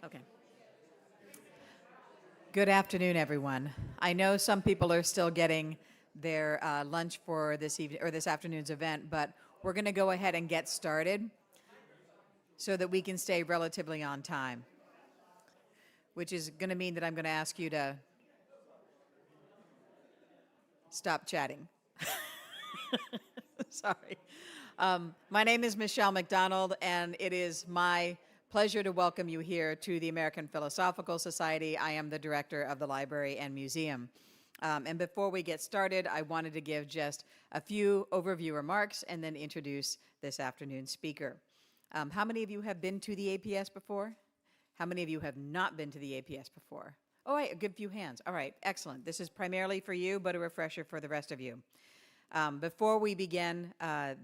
Okay. Good afternoon, everyone. I know some people are still getting their lunch for this evening or this afternoon's event, but we're going to go ahead and get started so that we can stay relatively on time, which is going to mean that I'm going to ask you to stop chatting. Sorry. My name is Michelle McDonald, and it is my pleasure to welcome you here to the American Philosophical Society. I am the director of the library and museum. And before we get started, I wanted to give just a few overview remarks and then introduce this afternoon's speaker. How many of you have been to the APS before? How many of you have not been to the APS before? Oh, a good few hands. All right, excellent. This is primarily for you, but a refresher for the rest of you. Before we begin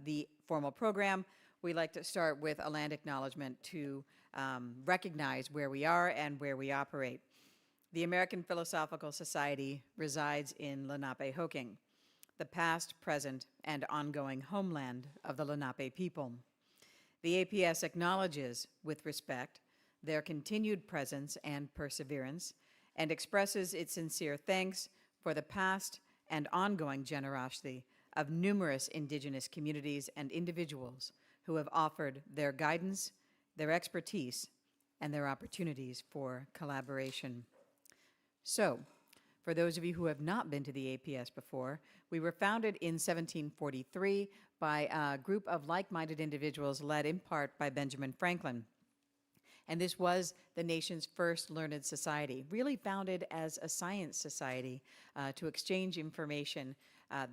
the formal program, we like to start with a land acknowledgement to recognize where we are and where we operate. The American Philosophical Society resides in Lenape-Hoking, the past, present, and ongoing homeland of the Lenape people. The APS acknowledges, with respect, their continued presence and perseverance, and expresses its sincere thanks for the past and ongoing generosity of numerous Indigenous communities and individuals who have offered their guidance, their expertise, and their opportunities for collaboration. So, for those of you who have not been to the APS before, we were founded in 1743 by a group of like-minded individuals led in part by Benjamin Franklin. And this was the nation's first learned society, really founded as a science society to exchange information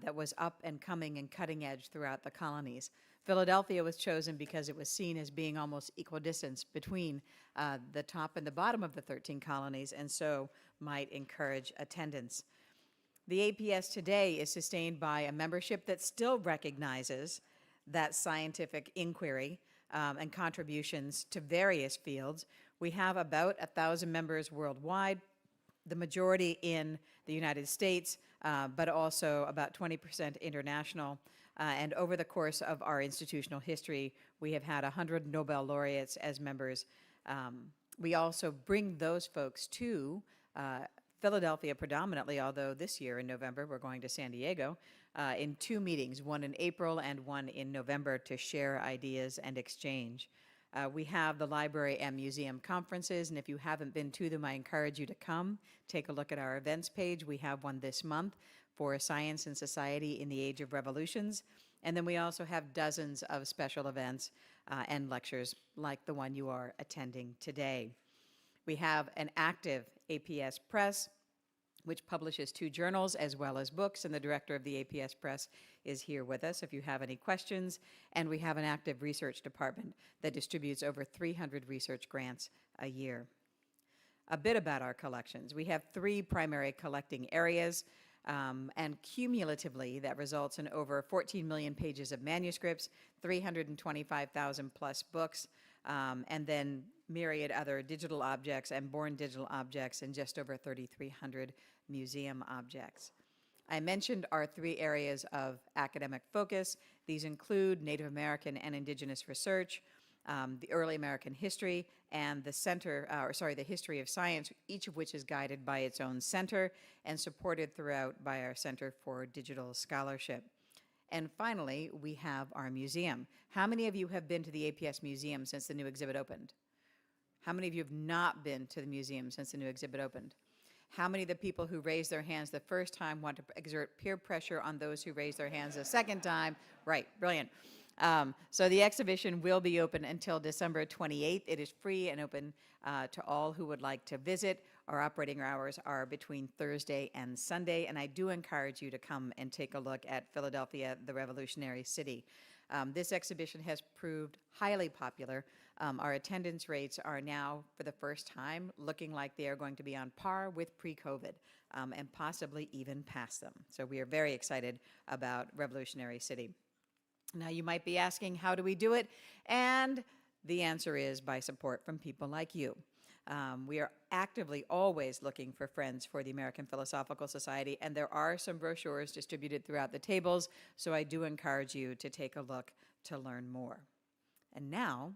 that was up and coming and cutting edge throughout the colonies. Philadelphia was chosen because it was seen as being almost equidistant between the top and the bottom of the 13 colonies, and so might encourage attendance. The APS today is sustained by a membership that still recognizes that scientific inquiry and contributions to various fields. We have about 1,000 members worldwide, the majority in the United States, but also about 20% international. And over the course of our institutional history, we have had 100 Nobel laureates as members. We also bring those folks to Philadelphia predominantly, although this year in November we're going to San Diego, in two meetings, one in April and one in November, to share ideas and exchange. We have the library and museum conferences, and if you haven't been to them, I encourage you to come. Take a look at our events page. We have one this month for Science and Society in the Age of Revolutions. And then we also have dozens of special events and lectures like the one you are attending today. We have an active APS Press, which publishes 2 journals as well as books, and the director of the APS Press is here with us if you have any questions. And we have an active research department that distributes over 300 research grants a year. A bit about our collections. We have 3 primary collecting areas, and cumulatively that results in over 14 million pages of manuscripts, 325,000 plus books, and then myriad other digital objects and born digital objects, and just over 3,300 museum objects. I mentioned our 3 areas of academic focus. These include Native American and Indigenous research, the early American history, and the history of science, each of which is guided by its own center and supported throughout by our Center for Digital Scholarship. And finally, we have our museum. How many of you have been to the APS Museum since the new exhibit opened? How many of you have not been to the museum since the new exhibit opened? How many of the people who raised their hands the first time want to exert peer pressure on those who raised their hands the second time? Right, brilliant. So the exhibition will be open until December 28th. It is free and open to all who would like to visit. Our operating hours are between Thursday and Sunday, and I do encourage you to come and take a look at Philadelphia, the Revolutionary City. This exhibition has proved highly popular. Our attendance rates are now, for the first time, looking like they are going to be on par with pre-COVID, and possibly even past them. So we are very excited about Revolutionary City. Now you might be asking, how do we do it? And the answer is by support from people like you. We are actively always looking for friends for the American Philosophical Society, and there are some brochures distributed throughout the tables, so I do encourage you to take a look to learn more. And now,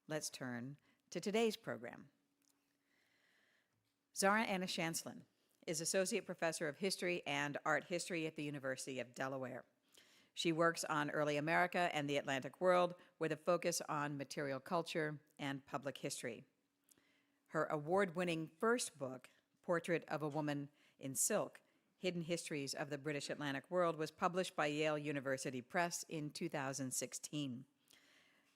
let's turn to today's program. Zara Anishanslin is Associate Professor of History and Art History at the University of Delaware. She works on early America and the Atlantic world with a focus on material culture and public history. Her award-winning first book, Portrait of a Woman in Silk, Hidden Histories of the British Atlantic World, was published by Yale University Press in 2016.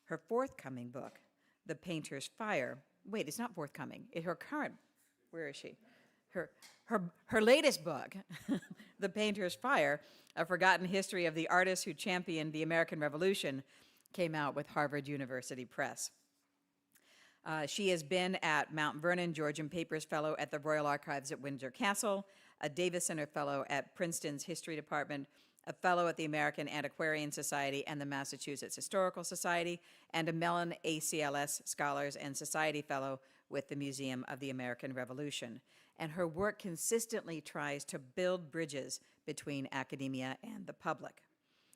Her forthcoming book, The Painter's Fire, wait, it's not forthcoming. Her current, where is she? Her latest book, The Painter's Fire, A Forgotten History of the Artists Who Championed the American Revolution, came out with Harvard University Press. She has been at Mount Vernon Georgian Papers Fellow at the Royal Archives at Windsor Castle, a Davis Center Fellow at Princeton's History Department, a Fellow at the American Antiquarian Society and the Massachusetts Historical Society, and a Mellon ACLS Scholars and Society Fellow with the Museum of the American Revolution. And her work consistently tries to build bridges between academia and the public.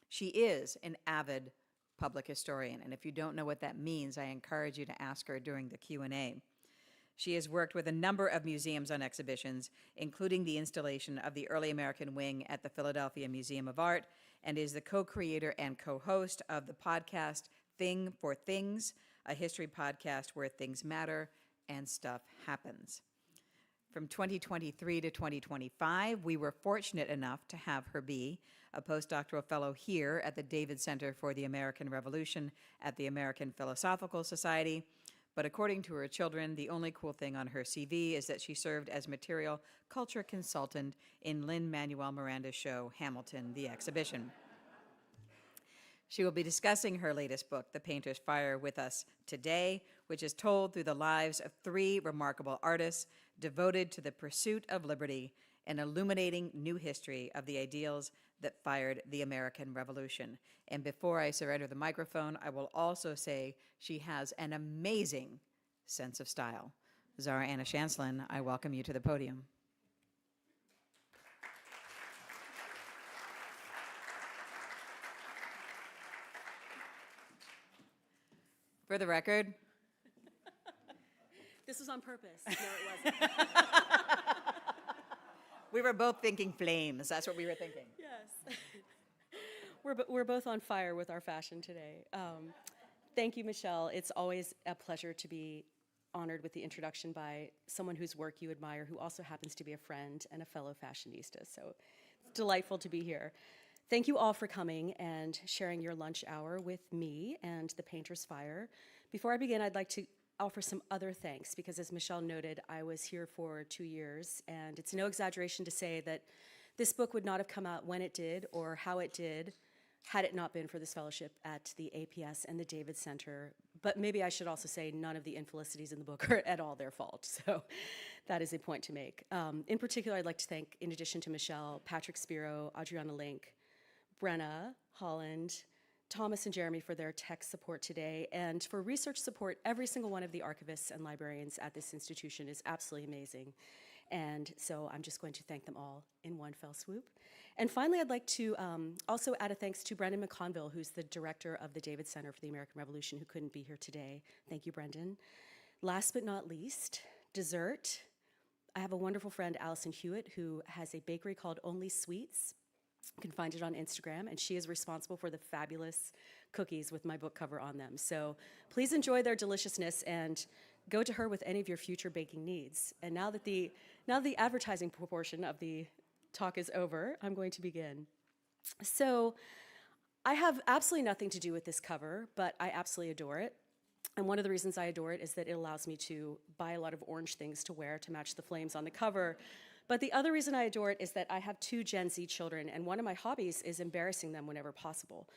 She is an avid public historian, and if you don't know what that means, I encourage you to ask her during the Q&A. She has worked with a number of museums on exhibitions, including the installation of the Early American Wing at the Philadelphia Museum of Art, and is the co-creator and co-host of the podcast Thing for Things, a history podcast where things matter and stuff happens. From 2023 to 2025, we were fortunate enough to have her be a postdoctoral fellow here at the David Center for the American Revolution at the American Philosophical Society. But according to her children, the only cool thing on her CV is that she served as material culture consultant in Lin-Manuel Miranda's show, Hamilton, the Exhibition. She will be discussing her latest book, The Painter's Fire, with us today, which is told through the lives of three remarkable artists devoted to the pursuit of liberty and illuminating new history of the ideals that fired the American Revolution. And before I surrender the microphone, I will also say she has an amazing sense of style. Zara Anishanslin, I welcome you to the podium. For the record, this was on purpose. No, it wasn't. We were both thinking flames. That's what we were thinking. Yes. We're both on fire with our fashion today. Thank you, Michelle. It's always a pleasure to be honored with the introduction by someone whose work you admire, who also happens to be a friend and a fellow fashionista. So it's delightful to be here. Thank you all for coming and sharing your lunch hour with me and The Painter's Fire. Before I begin, I'd like to offer some other thanks, because as Michelle noted, I was here for 2 years, and it's no exaggeration to say that this book would not have come out when it did or how it did had it not been for this fellowship at the APS and the David Center. But maybe I should also say none of the infelicities in the book are at all their fault, so that is a point to make. In particular, I'd like to thank, in addition to Michelle, Patrick Spiro, Adriana Link, Brenna, Holland, Thomas and Jeremy for their tech support today, and for research support. Every single one of the archivists and librarians at this institution is absolutely amazing. And so I'm just going to thank them all in one fell swoop. And finally, I'd like to also add a thanks to Brendan McConville, who's the director of the David Center for the American Revolution, who couldn't be here today. Thank you, Brendan. Last but not least, dessert. I have a wonderful friend, Allison Hewitt, who has a bakery called Only Sweets. You can find it on Instagram, and she is responsible for the fabulous cookies with my book cover on them. So please enjoy their deliciousness and go to her with any of your future baking needs. And now that the advertising proportion of the talk is over, I'm going to begin. So I have absolutely nothing to do with this cover, but I absolutely adore it. And one of the reasons I adore it is that it allows me to buy a lot of orange things to wear to match the flames on the cover. But the other reason I adore it is that I have 2 Gen Z children, and one of my hobbies is embarrassing them whenever possible.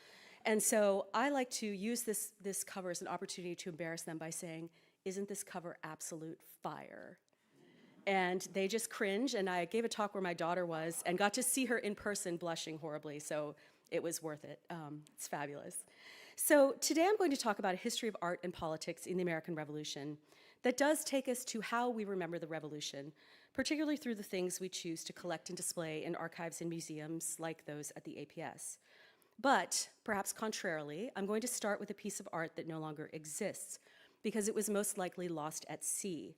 And so I like to use this cover as an opportunity to embarrass them by saying, "Isn't this cover absolute fire?" And they just cringe, and I gave a talk where my daughter was and got to see her in person blushing horribly, so it was worth it. It's fabulous. So today I'm going to talk about a history of art and politics in the American Revolution that does take us to how we remember the Revolution, particularly through the things we choose to collect and display in archives and museums like those at the APS. But, perhaps contrarily, I'm going to start with a piece of art that no longer exists, because it was most likely lost at sea.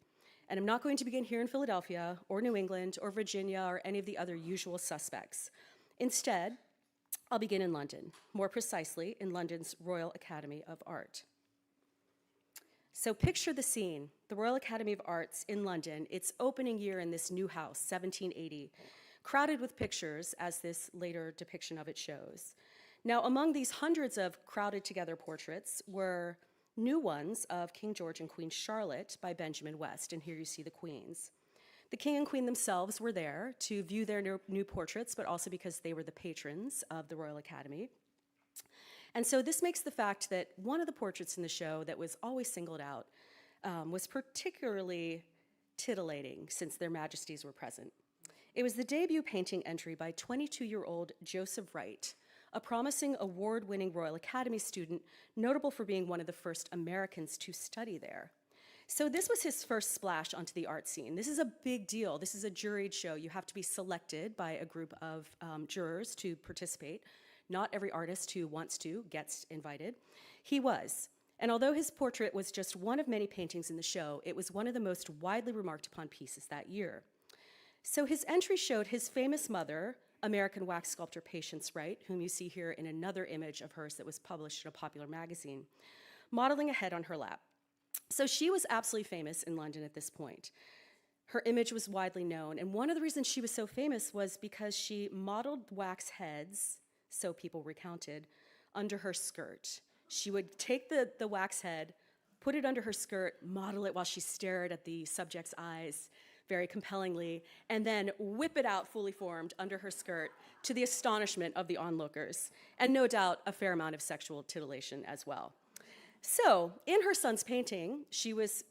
And I'm not going to begin here in Philadelphia or New England or Virginia or any of the other usual suspects. Instead, I'll begin in London, more precisely in London's Royal Academy of Art. So picture the scene, the Royal Academy of Arts in London, its opening year in this new house, 1780, crowded with pictures, as this later depiction of it shows. Now, among these hundreds of crowded together portraits were new ones of King George and Queen Charlotte by Benjamin West, and here you see the queens. The king and queen themselves were there to view their new portraits, but also because they were the patrons of the Royal Academy. And so this makes the fact that one of the portraits in the show that was always singled out was particularly titillating since their majesties were present. It was the debut painting entry by 22-year-old Joseph Wright, a promising award-winning Royal Academy student, notable for being one of the first Americans to study there. So this was his first splash onto the art scene. This is a big deal. This is a juried show. You have to be selected by a group of jurors to participate. Not every artist who wants to gets invited. He was. And although his portrait was just one of many paintings in the show, it was one of the most widely remarked upon pieces that year. So his entry showed his famous mother, American wax sculptor Patience Wright, whom you see here in another image of hers that was published in a popular magazine, modeling a head on her lap. So she was absolutely famous in London at this point. Her image was widely known, and one of the reasons she was so famous was because she modeled wax heads, so people recounted, under her skirt. She would take the wax head, put it under her skirt, model it while she stared at the subject's eyes very compellingly, and then whip it out fully formed under her skirt to the astonishment of the onlookers, and no doubt a fair amount of sexual titillation as well. So in her son's painting, she was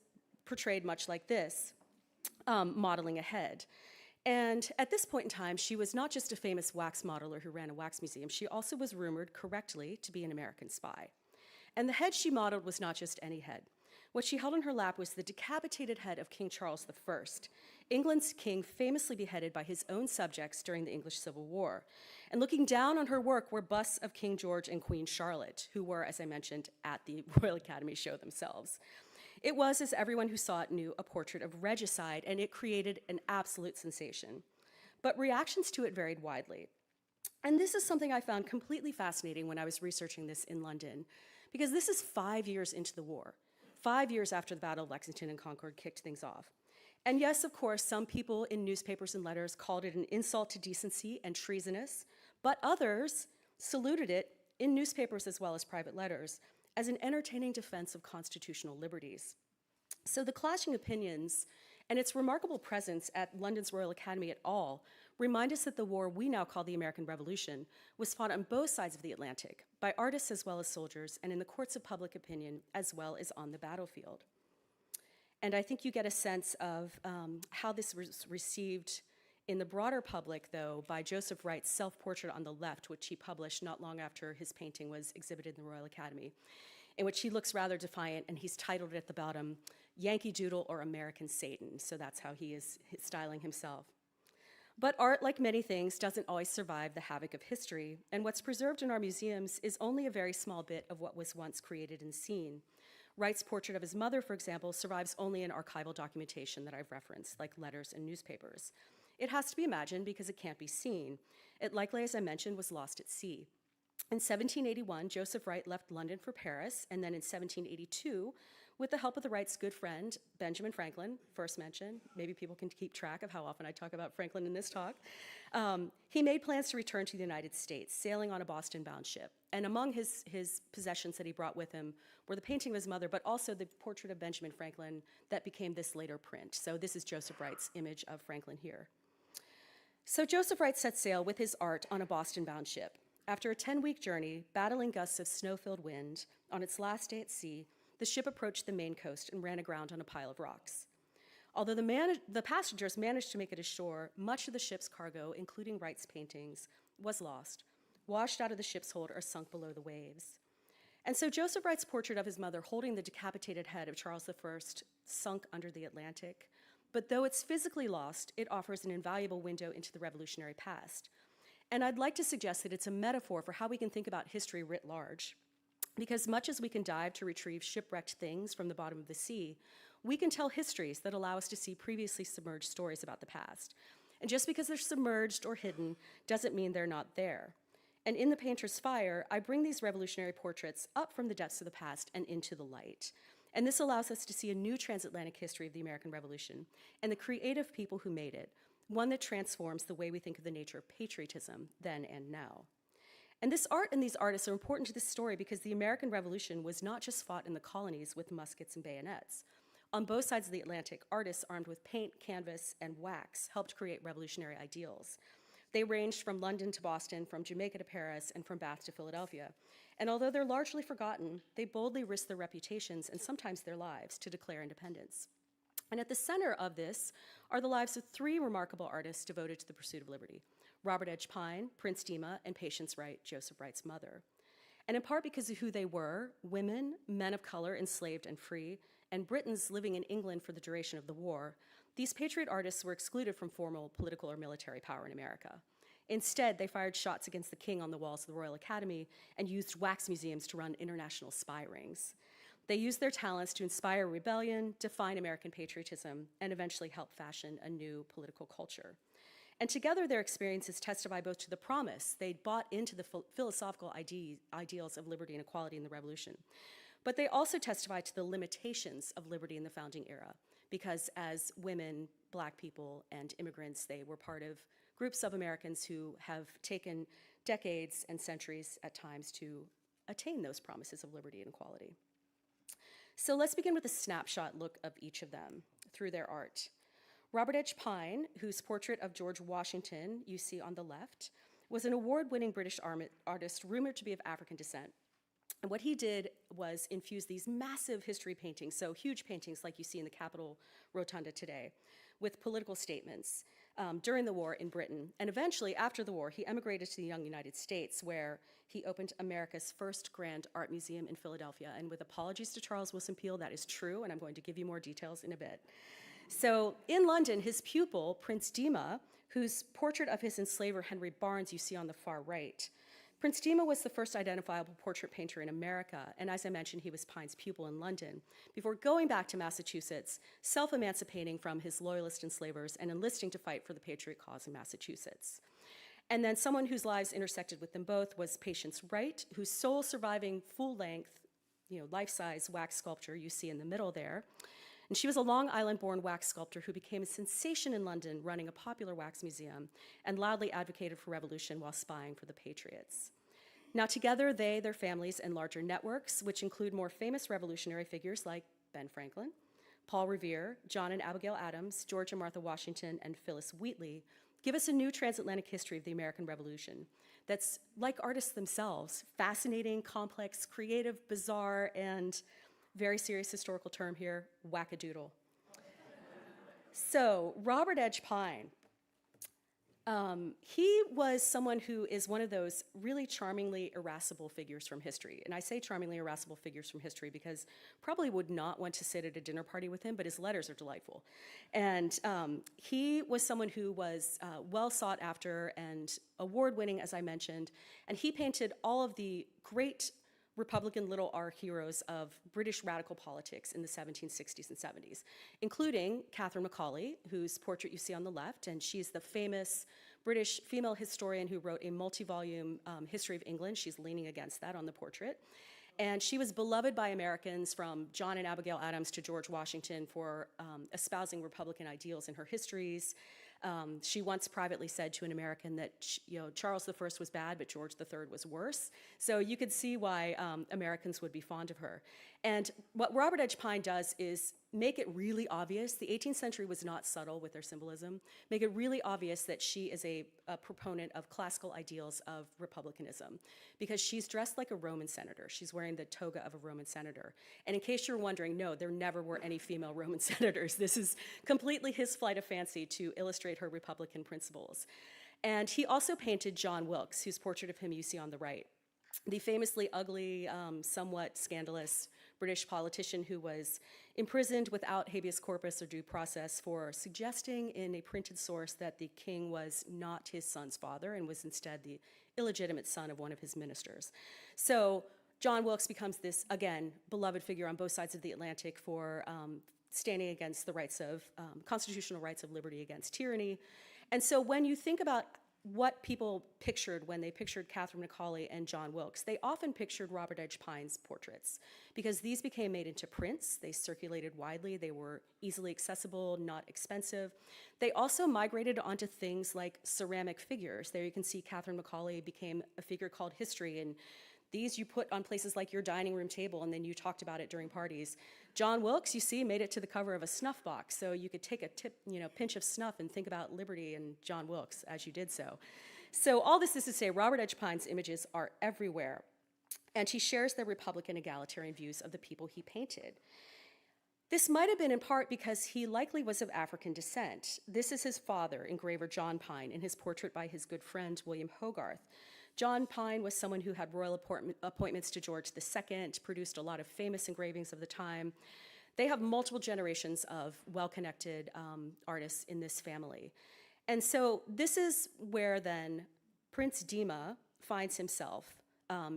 portrayed much like this, modeling a head. And at this point in time, she was not just a famous wax modeler who ran a wax museum, she also was rumored correctly to be an American spy. And the head she modeled was not just any head. What she held in her lap was the decapitated head of King Charles I, England's king famously beheaded by his own subjects during the English Civil War. And looking down on her work were busts of King George and Queen Charlotte, who were, as I mentioned, at the Royal Academy show themselves. It was, as everyone who saw it knew, a portrait of regicide, and it created an absolute sensation. But reactions to it varied widely. And this is something I found completely fascinating when I was researching this in London, because this is 5 years into the war, 5 years after the Battle of Lexington and Concord kicked things off. And yes, of course, some people in newspapers and letters called it an insult to decency and treasonous, but others saluted it in newspapers as well as private letters as an entertaining defense of constitutional liberties. So the clashing opinions and its remarkable presence at London's Royal Academy at all remind us that the war we now call the American Revolution was fought on both sides of the Atlantic, by artists as well as soldiers, and in the courts of public opinion as well as on the battlefield. And I think you get a sense of how this was received in the broader public, though, by Joseph Wright's self-portrait on the left, which he published not long after his painting was exhibited in the Royal Academy, in which he looks rather defiant, and he's titled it at the bottom, Yankee Doodle or American Satan. So that's how he is styling himself. But art, like many things, doesn't always survive the havoc of history, and what's preserved in our museums is only a very small bit of what was once created and seen. Wright's portrait of his mother, for example, survives only in archival documentation that I've referenced, like letters and newspapers. It has to be imagined because it can't be seen. It likely, as I mentioned, was lost at sea. In 1781, Joseph Wright left London for Paris, and then in 1782, with the help of the Wrights' good friend, Benjamin Franklin, first mentioned, maybe people can keep track of how often I talk about Franklin in this talk, he made plans to return to the United States, sailing on a Boston-bound ship. And among his possessions that he brought with him were the painting of his mother, but also the portrait of Benjamin Franklin that became this later print. So this is Joseph Wright's image of Franklin here. So Joseph Wright set sail with his art on a Boston-bound ship. After a 10-week journey, battling gusts of snow-filled wind, on its last day at sea, the ship approached the Maine coast and ran aground on a pile of rocks. Although the passengers managed to make it ashore, much of the ship's cargo, including Wright's paintings, was lost, washed out of the ship's hold or sunk below the waves. And so Joseph Wright's portrait of his mother holding the decapitated head of Charles I sunk under the Atlantic. But though it's physically lost, it offers an invaluable window into the revolutionary past. And I'd like to suggest that it's a metaphor for how we can think about history writ large. Because much as we can dive to retrieve shipwrecked things from the bottom of the sea, We can tell histories that allow us to see previously submerged stories about the past. And just because they're submerged or hidden doesn't mean they're not there. And in The Painter's Fire, I bring these revolutionary portraits up from the depths of the past and into the light. And this allows us to see a new transatlantic history of the American Revolution and the creative people who made it, one that transforms the way we think of the nature of patriotism then and now. And this art and these artists are important to this story because the American Revolution was not just fought in the colonies with muskets and bayonets. On both sides of the Atlantic, artists armed with paint, canvas, and wax helped create revolutionary ideals. They ranged from London to Boston, from Jamaica to Paris, and from Bath to Philadelphia. And although they're largely forgotten, they boldly risked their reputations and sometimes their lives to declare independence. And at the center of this are the lives of three remarkable artists devoted to the pursuit of liberty: Robert Edge Pine, Prince Demah, and Patience Wright, Joseph Wright's mother. And in part because of who they were, women, men of color enslaved and free, and Britons living in England for the duration of the war, these patriot artists were excluded from formal political or military power in America. Instead, they fired shots against the king on the walls of the Royal Academy and used wax museums to run international spy rings. They used their talents to inspire rebellion, define American patriotism, and eventually help fashion a new political culture. And together, their experiences testify both to the promise they'd bought into the philosophical ideals of liberty and equality in the Revolution, but they also testify to the limitations of liberty in the founding era, because as women, Black people, and immigrants, they were part of groups of Americans who have taken decades and centuries at times to attain those promises of liberty and equality. So let's begin with a snapshot look of each of them through their art. Robert Edge Pine, whose portrait of George Washington you see on the left, was an award-winning British artist rumored to be of African descent. And what he did was infuse these massive history paintings, so huge paintings like you see in the Capitol Rotunda today, with political statements during the war in Britain. And eventually, after the war, he emigrated to the young United States, where he opened America's first grand art museum in Philadelphia. And with apologies to Charles Wilson Peele, that is true, and I'm going to give you more details in a bit. So in London, his pupil, Prince Demah, whose portrait of his enslaver Henry Barnes you see on the far right, Prince Demah was the first identifiable portrait painter in America, and as I mentioned, he was Pine's pupil in London, before going back to Massachusetts, self-emancipating from his loyalist enslavers and enlisting to fight for the patriot cause in Massachusetts. And then someone whose lives intersected with them both was Patience Wright, whose sole surviving full-length, life-size wax sculpture you see in the middle there. And she was a Long Island-born wax sculptor who became a sensation in London, running a popular wax museum, and loudly advocated for revolution while spying for the patriots. Now together, they, their families, and larger networks, which include more famous revolutionary figures like Ben Franklin, Paul Revere, John and Abigail Adams, George and Martha Washington, and Phyllis Wheatley, give us a new transatlantic history of the American Revolution that's, like artists themselves, fascinating, complex, creative, bizarre, and very serious historical term here, wackadoodle. So, Robert Edge Pine. He was someone who is one of those really charmingly irascible figures from history. And I say charmingly irascible figures from history because probably would not want to sit at a dinner party with him, but his letters are delightful. And he was someone who was well sought after and award-winning, as I mentioned. And he painted all of the great Republican little R heroes of British radical politics in the 1760s and 70s, including Catherine Macaulay, whose portrait you see on the left, and she's the famous British female historian who wrote a multi-volume history of England. She's leaning against that on the portrait. And she was beloved by Americans, from John and Abigail Adams to George Washington, for espousing Republican ideals in her histories. She once privately said to an American that Charles I was bad, but George III was worse. So you could see why Americans would be fond of her. And what Robert Edge Pine does is make it really obvious. The 18th century was not subtle with their symbolism. Make it really obvious that she is a proponent of classical ideals of republicanism, because she's dressed like a Roman senator. She's wearing the toga of a Roman senator. And in case you're wondering, no, there never were any female Roman senators. This is completely his flight of fancy to illustrate her Republican principles. And he also painted John Wilkes, whose portrait of him you see on the right, the famously ugly, somewhat scandalous British politician who was imprisoned without habeas corpus or due process for suggesting in a printed source that the king was not his son's father and was instead the illegitimate son of one of his ministers. So John Wilkes becomes this, again, beloved figure on both sides of the Atlantic for standing against the rights of, constitutional rights of liberty against tyranny. And so when you think about what people pictured when they pictured Catherine Macaulay and John Wilkes, they often pictured Robert Edge Pine's portraits because these became made into prints. They circulated widely. They were easily accessible, not expensive. They also migrated onto things like ceramic figures. There you can see Catherine Macaulay became a figure called History, and these you put on places like your dining room table, and then you talked about it during parties. John Wilkes, you see, made it to the cover of a snuff box, so you could take a pinch of snuff and think about liberty and John Wilkes as you did so. So all this is to say, Robert Edge Pine's images are everywhere, and he shares the Republican egalitarian views of the people he painted. This might have been in part because he likely was of African descent. This is his father, engraver John Pine, in his portrait by his good friend William Hogarth. John Pine was someone who had royal appointments to George II, produced a lot of famous engravings of the time. They have multiple generations of well-connected artists in this family. And so this is where then Prince Demah finds himself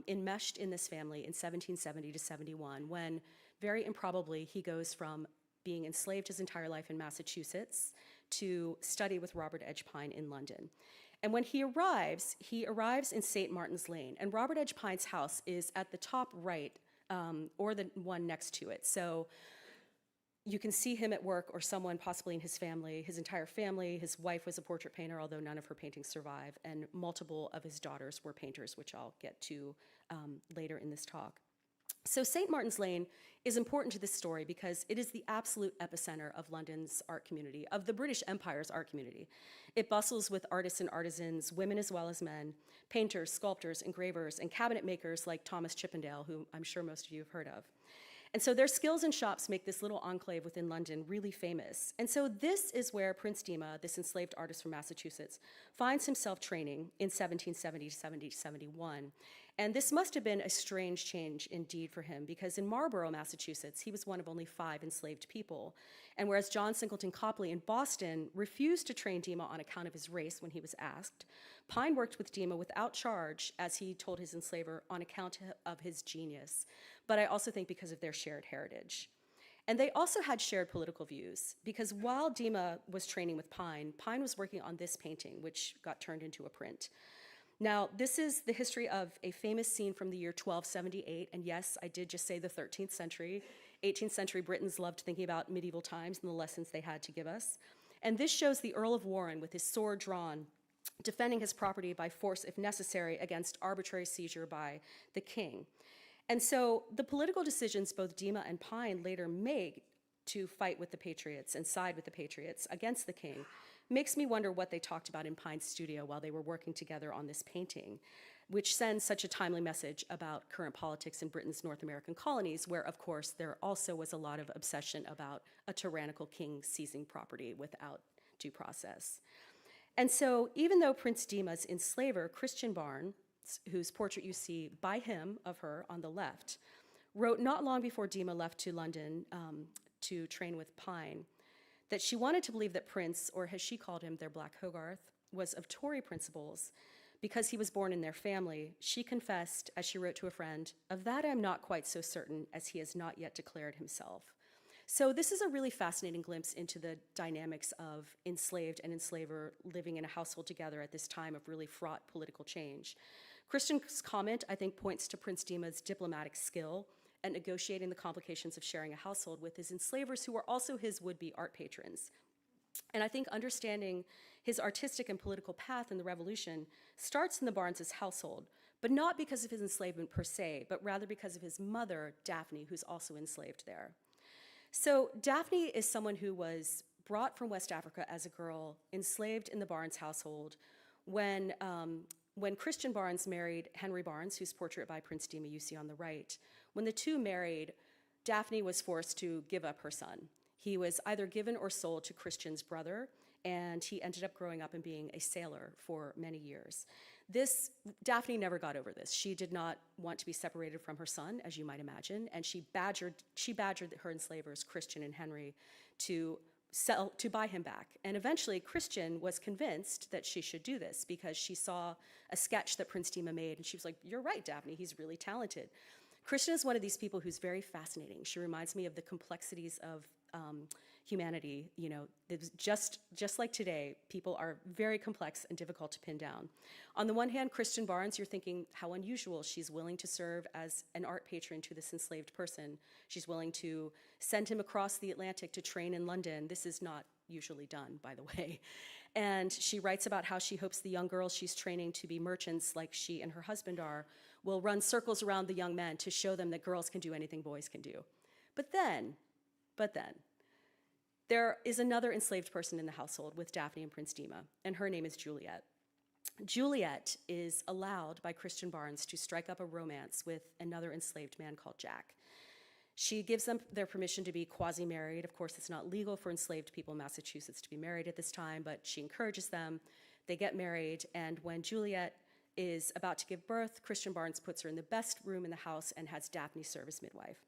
enmeshed in this family in 1770 to 71, when very improbably he goes from being enslaved his entire life in Massachusetts to study with Robert Edge Pine in London. And when he arrives in St. Martin's Lane, and Robert Edge Pine's house is at the top right, or the one next to it. So you can see him at work, or someone possibly in his family, his entire family. His wife was a portrait painter, although none of her paintings survive, and multiple of his daughters were painters, which I'll get to later in this talk. So St. Martin's Lane is important to this story because it is the absolute epicenter of London's art community, of the British Empire's art community. It bustles with artists and artisans, women as well as men, painters, sculptors, engravers, and cabinet makers like Thomas Chippendale, who I'm sure most of you have heard of. And so their skills and shops make this little enclave within London really famous. And so this is where Prince Demah, this enslaved artist from Massachusetts, finds himself training in 1770 to 71. And this must have been a strange change indeed for him, because in Marlborough, Massachusetts, he was one of only 5 enslaved people. And whereas John Singleton Copley in Boston refused to train Demah on account of his race when he was asked, Pine worked with Demah without charge, as he told his enslaver, on account of his genius, but I also think because of their shared heritage. And they also had shared political views, because while Demah was training with Pine, Pine was working on this painting, which got turned into a print. Now, this is the history of a famous scene from the year 1278, and yes, I did just say the 13th century. 18th century Britons loved thinking about medieval times and the lessons they had to give us. And this shows the Earl of Warenne with his sword drawn, defending his property by force if necessary against arbitrary seizure by the king. And so the political decisions both Demah and Pine later make to fight with the patriots and side with the patriots against the king makes me wonder what they talked about in Pine's studio while they were working together on this painting, which sends such a timely message about current politics in Britain's North American colonies, where, of course, there also was a lot of obsession about a tyrannical king seizing property without due process. And so even though Prince Demah's enslaver, Christian Barnes, whose portrait you see by him of her on the left, wrote not long before Demah left to London to train with Pine, that she wanted to believe that Prince, or as she called him, their Black Hogarth, was of Tory principles because he was born in their family. She confessed, as she wrote to a friend, "Of that I'm not quite so certain, as he has not yet declared himself." So this is a really fascinating glimpse into the dynamics of enslaved and enslaver living in a household together at this time of really fraught political change. Christian's comment, I think, points to Prince Demah's diplomatic skill at negotiating the complications of sharing a household with his enslavers, who were also his would-be art patrons. And I think understanding his artistic and political path in the Revolution starts in the Barnes' household, but not because of his enslavement per se, but rather because of his mother, Daphne, who's also enslaved there. So Daphne is someone who was brought from West Africa as a girl, enslaved in the Barnes household, when Christian Barnes married Henry Barnes, whose portrait by Prince Demah you see on the right. When the two married, Daphne was forced to give up her son. He was either given or sold to Christian's brother, and he ended up growing up and being a sailor for many years. Daphne never got over this. She did not want to be separated from her son, as you might imagine, and she badgered her enslavers, Christian and Henry, to buy him back. And eventually, Christian was convinced that she should do this because she saw a sketch that Prince Demah made, and she was like, "You're right, Daphne, he's really talented." Christian is one of these people who's very fascinating. She reminds me of the complexities of humanity. You know, it's just like today, people are very complex and difficult to pin down. On the one hand, Christian Barnes, you're thinking how unusual. She's willing to serve as an art patron to this enslaved person. She's willing to send him across the Atlantic to train in London. This is not usually done, by the way. And she writes about how she hopes the young girls she's training to be merchants like she and her husband are will run circles around the young men to show them that girls can do anything boys can do. But then, there is another enslaved person in the household with Daphne and Prince Demah, and her name is Juliet. Juliet is allowed by Christian Barnes to strike up a romance with another enslaved man called Jack. She gives them their permission to be quasi-married. Of course, it's not legal for enslaved people in Massachusetts to be married at this time, but she encourages them. They get married, and when Juliet is about to give birth, Christian Barnes puts her in the best room in the house and has Daphne serve as midwife.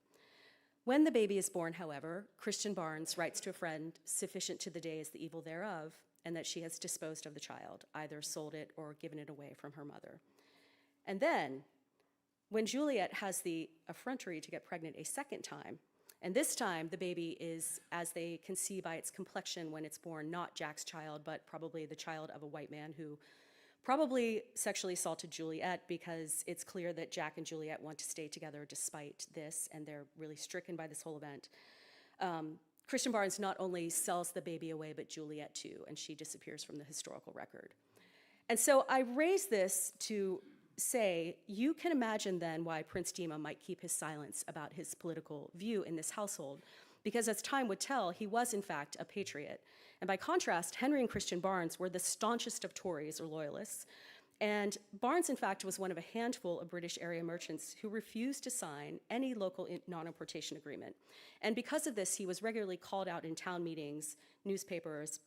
When the baby is born, however, Christian Barnes writes to a friend, sufficient to the day is the evil thereof, and that she has disposed of the child, either sold it or given it away from her mother. And then, when Juliet has the effrontery to get pregnant a second time, and this time the baby is, as they can see by its complexion when it's born, not Jack's child, but probably the child of a white man who probably sexually assaulted Juliet, because it's clear that Jack and Juliet want to stay together despite this, and they're really stricken by this whole event. Christian Barnes not only sells the baby away, but Juliet too, and she disappears from the historical record. And so I raise this to say, you can imagine then why Prince Demah might keep his silence about his political view in this household, because as time would tell, he was in fact a patriot. And by contrast, Henry and Christian Barnes were the staunchest of Tories or loyalists. And Barnes, in fact, was one of a handful of British area merchants who refused to sign any local non-importation agreement. And because of this, he was regularly called out in town meetings, newspapers,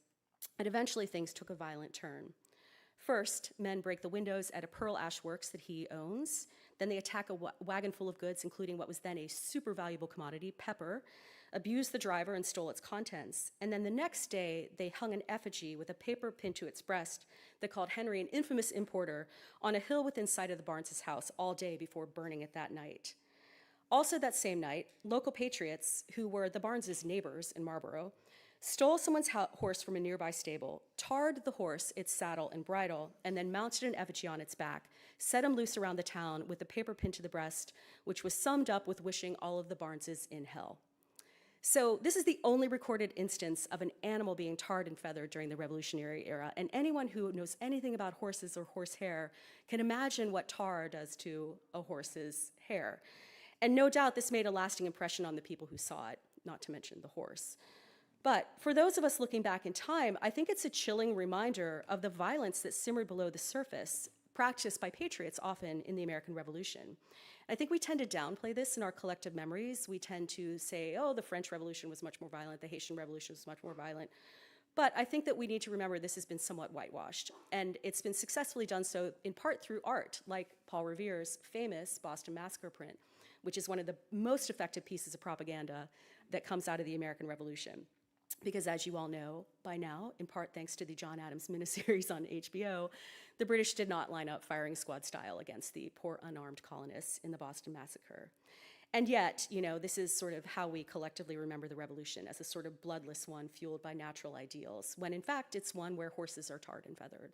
and eventually things took a violent turn. First, men break the windows at a pearl ash works that he owns. Then they attack a wagon full of goods, including what was then a super valuable commodity, pepper, abused the driver and stole its contents. And then the next day, they hung an effigy with a paper pinned to its breast that called Henry an infamous importer on a hill within sight of the Barnes' house all day before burning it that night. Also that same night, local patriots, who were the Barnes' neighbors in Marlborough, stole someone's horse from a nearby stable, tarred the horse, its saddle and bridle, and then mounted an effigy on its back, set him loose around the town with the paper pinned to the breast, which was summed up with wishing all of the Barneses in hell. So this is the only recorded instance of an animal being tarred and feathered during the Revolutionary era, and anyone who knows anything about horses or horse hair can imagine what tar does to a horse's hair. And no doubt this made a lasting impression on the people who saw it, not to mention the horse. But for those of us looking back in time, I think it's a chilling reminder of the violence that simmered below the surface, practiced by patriots often in the American Revolution. I think we tend to downplay this in our collective memories. We tend to say, oh, the French Revolution was much more violent, the Haitian Revolution was much more violent. But I think that we need to remember this has been somewhat whitewashed, and it's been successfully done so in part through art, like Paul Revere's famous Boston Massacre print, which is one of the most effective pieces of propaganda that comes out of the American Revolution. Because as you all know by now, in part thanks to the John Adams miniseries on HBO, the British did not line up firing squad style against the poor unarmed colonists in the Boston Massacre. And yet, you know, this is sort of how we collectively remember the revolution, as a sort of bloodless one fueled by natural ideals, when in fact it's one where horses are tarred and feathered.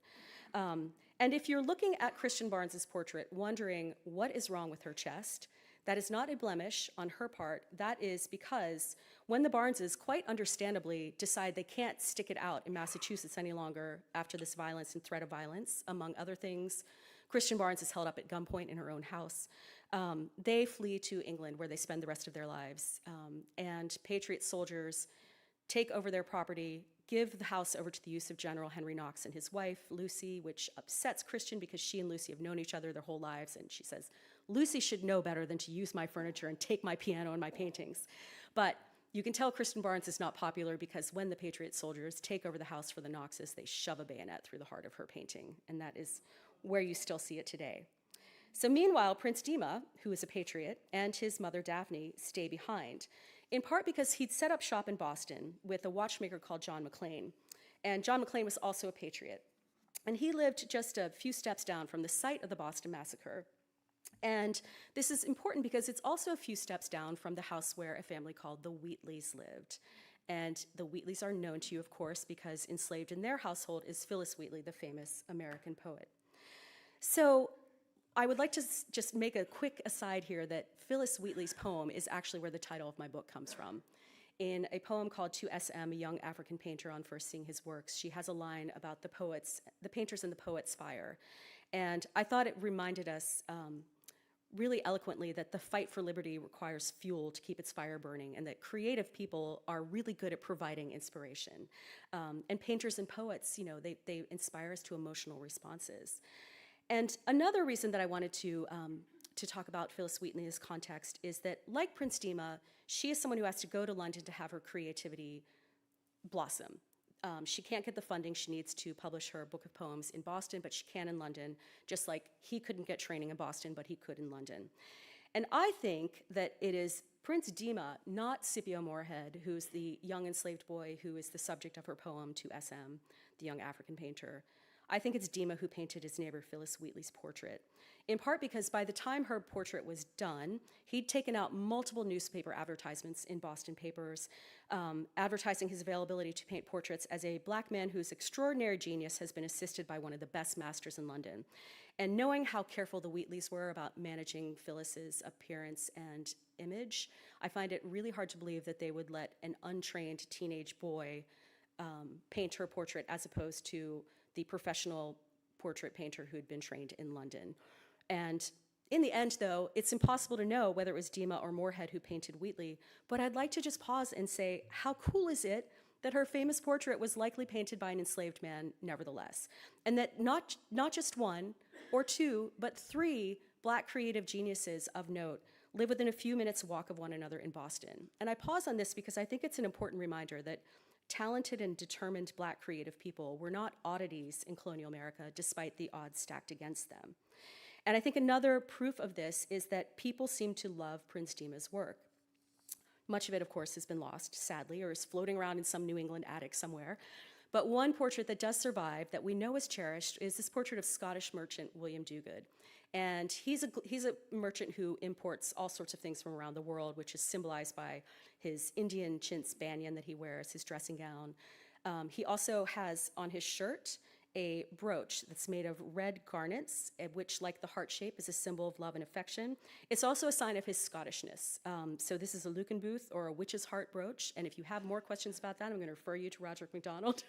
And if you're looking at Christian Barnes's portrait, wondering what is wrong with her chest, that is not a blemish on her part. That is because when the Barneses, quite understandably, decide they can't stick it out in Massachusetts any longer after this violence and threat of violence, among other things, Christian Barnes is held up at gunpoint in her own house. They flee to England, where they spend the rest of their lives. And Patriot soldiers take over their property, give the house over to the use of General Henry Knox and his wife, Lucy, which upsets Christian because she and Lucy have known each other their whole lives. And she says, Lucy should know better than to use my furniture and take my piano and my paintings. But you can tell Christian Barnes is not popular because when the Patriot soldiers take over the house for the Knoxes, they shove a bayonet through the heart of her painting. And that is where you still see it today. So meanwhile, Prince Demah, who is a patriot, and his mother Daphne stay behind, in part because he'd set up shop in Boston with a watchmaker called John McLean. And John McLean was also a patriot. And he lived just a few steps down from the site of the Boston Massacre. And this is important because it's also a few steps down from the house where a family called the Wheatleys lived. And the Wheatleys are known to you, of course, because enslaved in their household is Phyllis Wheatley, the famous American poet. So I would like to just make a quick aside here that Phyllis Wheatley's poem is actually where the title of my book comes from. In a poem called To S.M., a young African painter on first seeing his works, she has a line about the painters and the poet's fire. And I thought it reminded us really eloquently that the fight for liberty requires fuel to keep its fire burning, and that creative people are really good at providing inspiration. And painters and poets, they inspire us to emotional responses. And another reason that I wanted to talk about Phyllis Wheatley in this context is that, like Prince Demah, she is someone who has to go to London to have her creativity blossom. She can't get the funding she needs to publish her book of poems in Boston, but she can in London, just like he couldn't get training in Boston, but he could in London. And I think that it is Prince Demah, not Scipio Moorhead, who's the young enslaved boy who is the subject of her poem To S.M., the young African painter. I think it's Demah who painted his neighbor Phyllis Wheatley's portrait, in part because by the time her portrait was done, he'd taken out multiple newspaper advertisements in Boston papers, advertising his availability to paint portraits as a black man whose extraordinary genius has been assisted by one of the best masters in London. And knowing how careful the Wheatleys were about managing Phyllis's appearance and image, I find it really hard to believe that they would let an untrained teenage boy paint her portrait as opposed to the professional portrait painter who had been trained in London. And in the end, though, it's impossible to know whether it was Demah or Moorhead who painted Wheatley, but I'd like to just pause and say, how cool is it that her famous portrait was likely painted by an enslaved man nevertheless, and that not just one or two, but three black creative geniuses of note live within a few minutes' walk of one another in Boston. And I pause on this because I think it's an important reminder that talented and determined black creative people were not oddities in colonial America, despite the odds stacked against them. And I think another proof of this is that people seem to love Prince Demah's work. Much of it, of course, has been lost, sadly, or is floating around in some New England attic somewhere. But one portrait that does survive, that we know is cherished, is this portrait of Scottish merchant William Dogood. And he's a merchant who imports all sorts of things from around the world, which is symbolized by his Indian chintz banyan that he wears, his dressing gown. He also has on his shirt a brooch that's made of red garnets, which, like the heart shape, is a symbol of love and affection. It's also a sign of his Scottishness. So this is a Lucan Booth, or a witch's heart brooch. And if you have more questions about that, I'm going to refer you to Roderick MacDonald,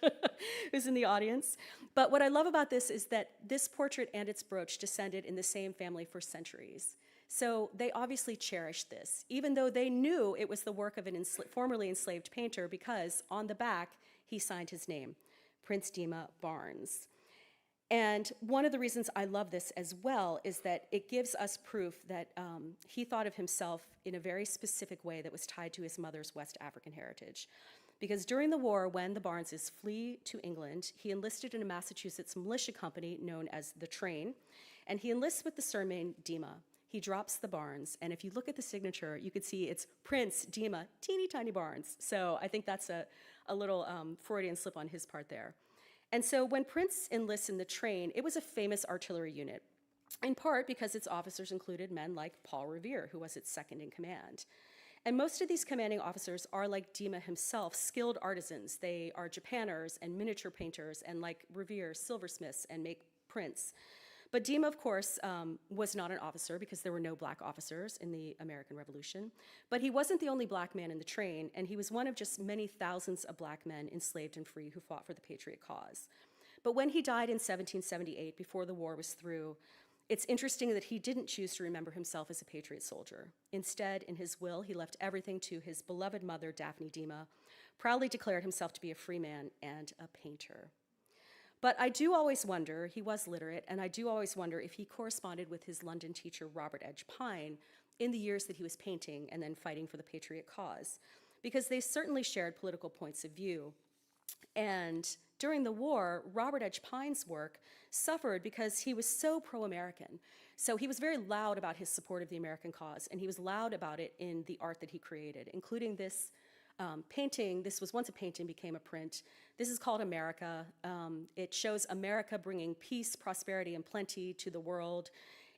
who's in the audience. But what I love about this is that this portrait and its brooch descended in the same family for centuries. So they obviously cherished this, even though they knew it was the work of an formerly enslaved painter, because on the back, he signed his name, Prince Demah Barnes. And one of the reasons I love this as well is that it gives us proof that he thought of himself in a very specific way that was tied to his mother's West African heritage. Because during the war, when the Barneses flee to England, he enlisted in a Massachusetts militia company known as the Train, and he enlists with the surname Demah. He drops the Barnes, and if you look at the signature, you could see it's Prince Demah, teeny tiny Barnes. So I think that's a little Freudian slip on his part there. And so when Prince enlists in the Train, it was a famous artillery unit, in part because its officers included men like Paul Revere, who was its second in command. And most of these commanding officers are, like Demah himself, skilled artisans. They are japanners and miniature painters, and like Revere, silversmiths, and make prints. But Demah, of course, was not an officer because there were no black officers in the American Revolution. But he wasn't the only black man in the Train, and he was one of just many thousands of black men enslaved and free who fought for the patriot cause. But when he died in 1778, before the war was through, it's interesting that he didn't choose to remember himself as a patriot soldier. Instead, in his will, he left everything to his beloved mother, Daphne Demah, proudly declared himself to be a free man and a painter. But I do always wonder, he was literate, and I do always wonder if he corresponded with his London teacher, Robert Edge Pine, in the years that he was painting and then fighting for the patriot cause, because they certainly shared political points of view. And during the war, Robert Edge Pine's work suffered because he was so pro-American. So he was very loud about his support of the American cause, and he was loud about it in the art that he created, including this painting. This was once a painting, became a print. This is called America. It shows America bringing peace, prosperity, and plenty to the world.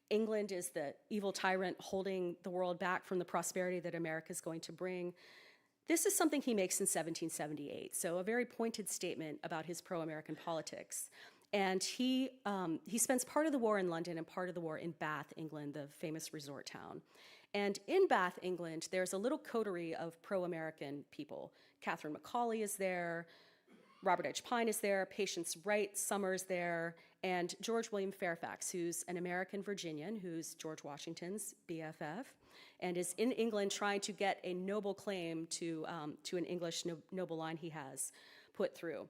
England is the evil tyrant holding the world back from the prosperity that America is going to bring. This is something he makes in 1778, so a very pointed statement about his pro-American politics. And he spends part of the war in London and part of the war in Bath, England, the famous resort town. And in Bath, England, there's a little coterie of pro-American people. Catherine Macaulay is there, Robert Edge Pine is there, Patience Wright, Summers there, and George William Fairfax, who's an American Virginian, who's George Washington's BFF, and is in England trying to get a noble claim to an English noble line he has put through.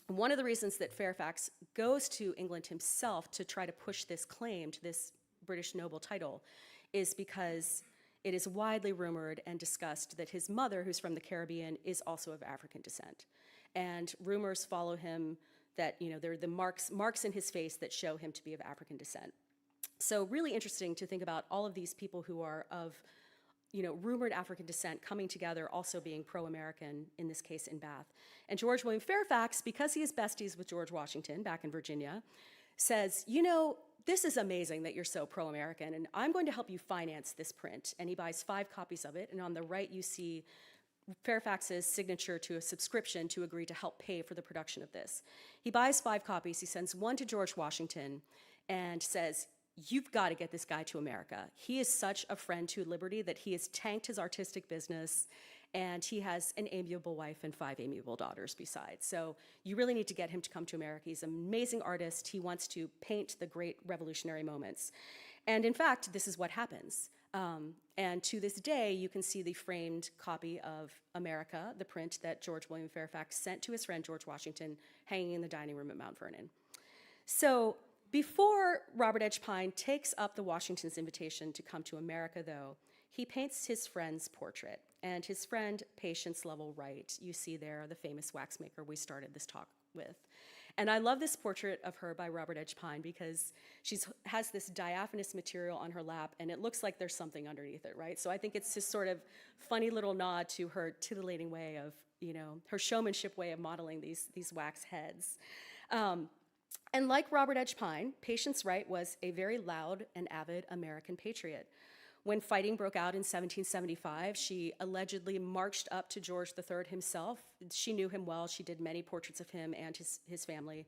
One of the reasons that Fairfax goes to England himself to try to push this claim to this British noble title is because it is widely rumored and discussed that his mother, who's from the Caribbean, is also of African descent. And rumors follow him that, there are the marks in his face that show him to be of African descent. So really interesting to think about all of these people who are of, rumored African descent coming together, also being pro-American, in this case in Bath. And George William Fairfax, because he is besties with George Washington back in Virginia, says, this is amazing that you're so pro-American, and I'm going to help you finance this print. And he buys 5 copies of it, and on the right you see Fairfax's signature to a subscription to agree to help pay for the production of this. He buys 5 copies, he sends one to George Washington, and says, you've got to get this guy to America. He is such a friend to liberty that he has tanked his artistic business, and he has an amiable wife and 5 amiable daughters besides. So you really need to get him to come to America. He's an amazing artist. He wants to paint the great revolutionary moments. And in fact, this is what happens. And to this day, you can see the framed copy of America, the print that George William Fairfax sent to his friend George Washington, hanging in the dining room at Mount Vernon. So before Robert Edge Pine takes up the Washington's invitation to come to America, though, he paints his friend's portrait. And his friend, Patience Wright, you see there, the famous waxmaker we started this talk with. And I love this portrait of her by Robert Edge Pine because she has this diaphanous material on her lap, and it looks like there's something underneath it, right? So I think it's this sort of funny little nod to her titillating way of, her showmanship way of modeling these wax heads. And like Robert Edge Pine, Patience Wright was a very loud and avid American patriot. When fighting broke out in 1775, she allegedly marched up to George III himself. She knew him well. She did many portraits of him and his family.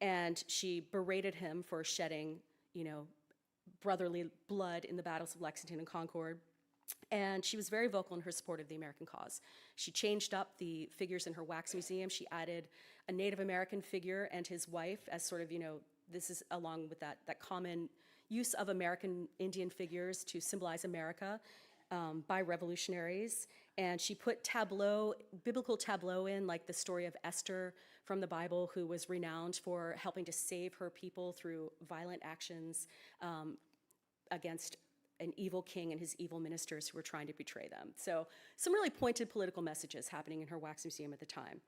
And she berated him for shedding, brotherly blood in the battles of Lexington and Concord. And she was very vocal in her support of the American cause. She changed up the figures in her wax museum. She added a Native American figure and his wife as sort of, this is along with that common use of American Indian figures to symbolize America by revolutionaries. And she put biblical tableau in, like the story of Esther from the Bible, who was renowned for helping to save her people through violent actions against an evil king and his evil ministers who were trying to betray them. So some really pointed political messages happening in her wax museum at the time.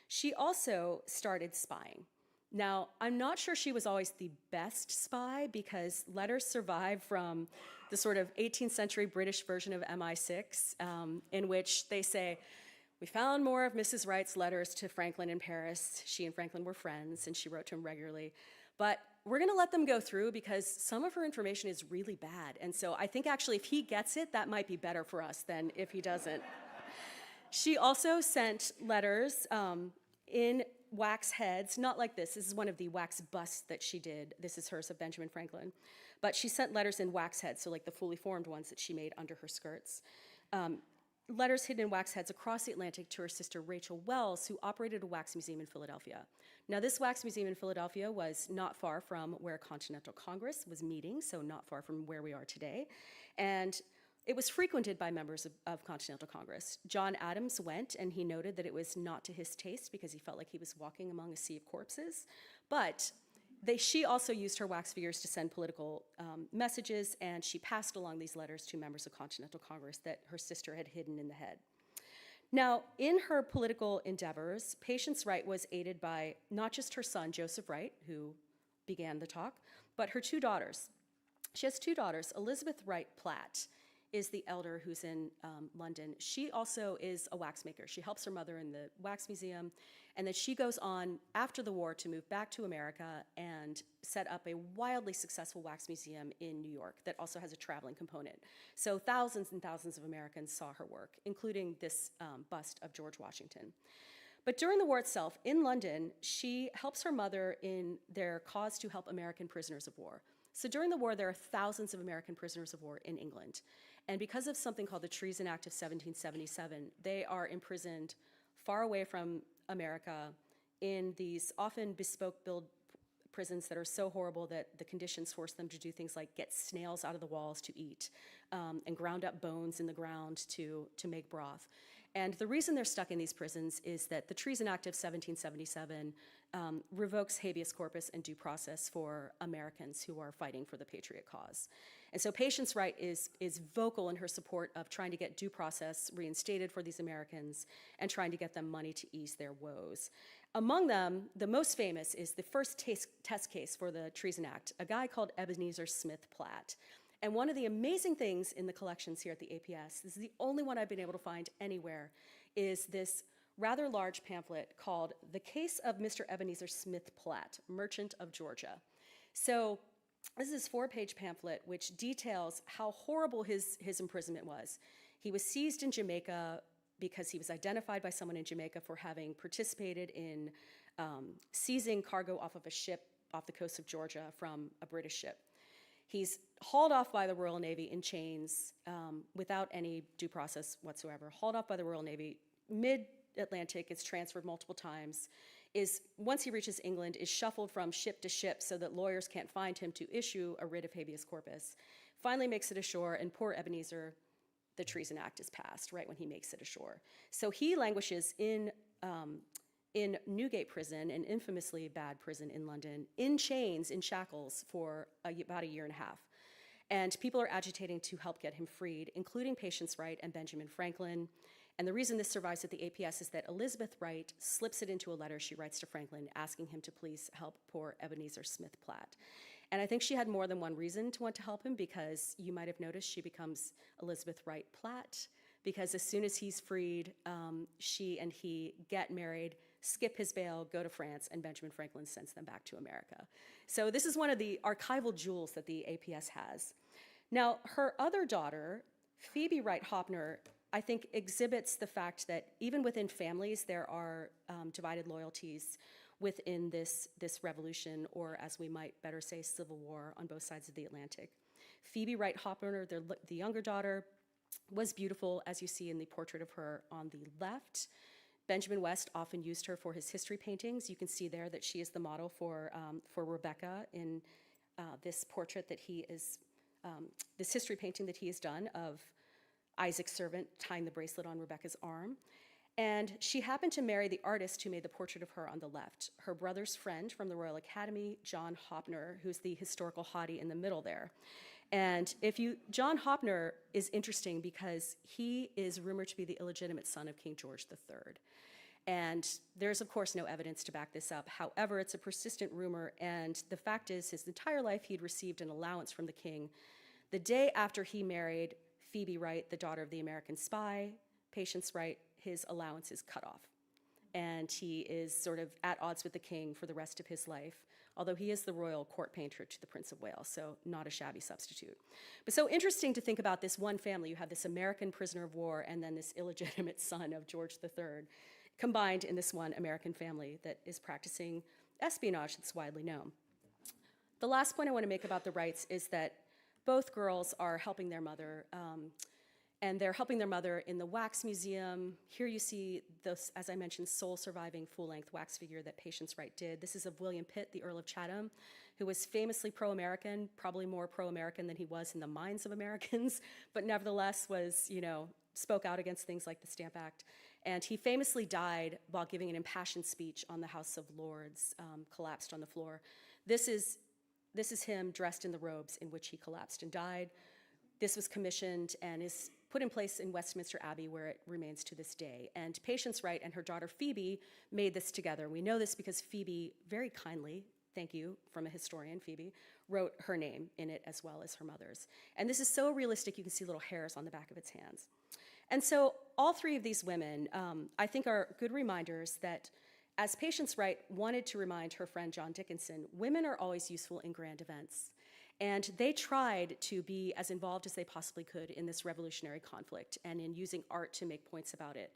She also started spying. Now, I'm not sure she was always the best spy because letters survive from the sort of 18th century British version of MI6 in which they say, we found more of Mrs. Wright's letters to Franklin in Paris. She and Franklin were friends and she wrote to him regularly. But we're gonna let them go through because some of her information is really bad. And so I think actually if he gets it, that might be better for us than if he doesn't. She also sent letters in wax heads, not like this. This is one of the wax busts that she did. This is hers of Benjamin Franklin. But she sent letters in wax heads, so like the fully formed ones that she made under her skirts. Letters hidden in wax heads across the Atlantic to her sister Rachel Wells, who operated a wax museum in Philadelphia. Now, this wax museum in Philadelphia was not far from where Continental Congress was meeting, so not far from where we are today. And it was frequented by members of Continental Congress. John Adams went, and he noted that it was not to his taste because he felt like he was walking among a sea of corpses. But she also used her wax figures to send political messages, and she passed along these letters to members of Continental Congress that her sister had hidden in the head. Now, in her political endeavors, Patience Wright was aided by not just her son, Joseph Wright, who began the talk, but her 2 daughters. She has 2 daughters, Elizabeth Wright Platt is the elder who's in London. She also is a wax maker. She helps her mother in the wax museum, and then she goes on after the war to move back to America and set up a wildly successful wax museum in New York that also has a traveling component. So thousands and thousands of Americans saw her work, including this bust of George Washington. But during the war itself, in London, she helps her mother in their cause to help American prisoners of war. So during the war, there are thousands of American prisoners of war in England. And because of something called the Treason Act of 1777, they are imprisoned far away from America in these often bespoke build prisons that are so horrible that the conditions force them to do things like get snails out of the walls to eat, and ground up bones in the ground to make broth. And the reason they're stuck in these prisons is that the Treason Act of 1777 revokes habeas corpus and due process for Americans who are fighting for the patriot cause. And so Patience Wright is vocal in her support of trying to get due process reinstated for these Americans and trying to get them money to ease their woes. Among them, the most famous is the first test case for the Treason Act, a guy called Ebenezer Smith Platt. And one of the amazing things in the collections here at the APS, this is the only one I've been able to find anywhere, is this rather large pamphlet called The Case of Mr. Ebenezer Smith Platt, Merchant of Georgia. So this is a 4-page pamphlet which details how horrible his imprisonment was. He was seized in Jamaica because he was identified by someone in Jamaica for having participated in seizing cargo off of a ship off the coast of Georgia from a British ship. He's hauled off by the Royal Navy in chains without any due process whatsoever, hauled off by the Royal Navy, mid-Atlantic, is transferred multiple times, once he reaches England, is shuffled from ship to ship so that lawyers can't find him to issue a writ of habeas corpus, finally makes it ashore, and poor Ebenezer, the Treason Act is passed right when he makes it ashore. So he languishes in Newgate Prison, an infamously bad prison in London, in chains, in shackles, for about a year and a half. And people are agitating to help get him freed, including Patience Wright and Benjamin Franklin. And the reason this survives at the APS is that Elizabeth Wright slips it into a letter she writes to Franklin asking him to please help poor Ebenezer Smith Platt. And I think she had more than one reason to want to help him, because you might have noticed she becomes Elizabeth Wright Platt, because as soon as he's freed, she and he get married, skip his bail, go to France, and Benjamin Franklin sends them back to America. So this is one of the archival jewels that the APS has. Now, her other daughter, Phoebe Wright Hopner, I think exhibits the fact that even within families, there are divided loyalties within this revolution, or as we might better say, civil war on both sides of the Atlantic. Phoebe Wright Hopner, the younger daughter, was beautiful, as you see in the portrait of her on the left. Benjamin West often used her for his history paintings. You can see there that she is the model for Rebecca in this portrait that he is, this history painting that he has done of Isaac's servant tying the bracelet on Rebecca's arm. And she happened to marry the artist who made the portrait of her on the left, her brother's friend from the Royal Academy, John Hopner, who's the historical hottie in the middle there. And John Hopner is interesting because he is rumored to be the illegitimate son of King George III. And there's, of course, no evidence to back this up. However, it's a persistent rumor, and the fact is his entire life he'd received an allowance from the king. The day after he married Phoebe Wright, the daughter of the American spy, Patience Wright, his allowance is cut off. And he is sort of at odds with the king for the rest of his life, although he is the royal court painter to the Prince of Wales, so not a shabby substitute. But so interesting to think about this one family. You have this American prisoner of war and then this illegitimate son of George III combined in this one American family that is practicing espionage that's widely known. The last point I want to make about the Wrights is that both girls are helping their mother, and they're helping their mother in the wax museum. Here you see this, as I mentioned, sole surviving full-length wax figure that Patience Wright did. This is of William Pitt, the Earl of Chatham, who was famously pro-American, probably more pro-American than he was in the minds of Americans, but nevertheless was, spoke out against things like the Stamp Act. And he famously died while giving an impassioned speech on the House of Lords, collapsed on the floor. This is him dressed in the robes in which he collapsed and died. This was commissioned and is put in place in Westminster Abbey, where it remains to this day. And Patience Wright and her daughter Phoebe made this together. We know this because Phoebe very kindly thank you from a historian, Phoebe, wrote her name in it as well as her mother's. And this is so realistic, you can see little hairs on the back of its hands. And so all three of these women, I think, are good reminders that, as Patience Wright wanted to remind her friend John Dickinson, women are always useful in grand events. And they tried to be as involved as they possibly could in this revolutionary conflict and in using art to make points about it.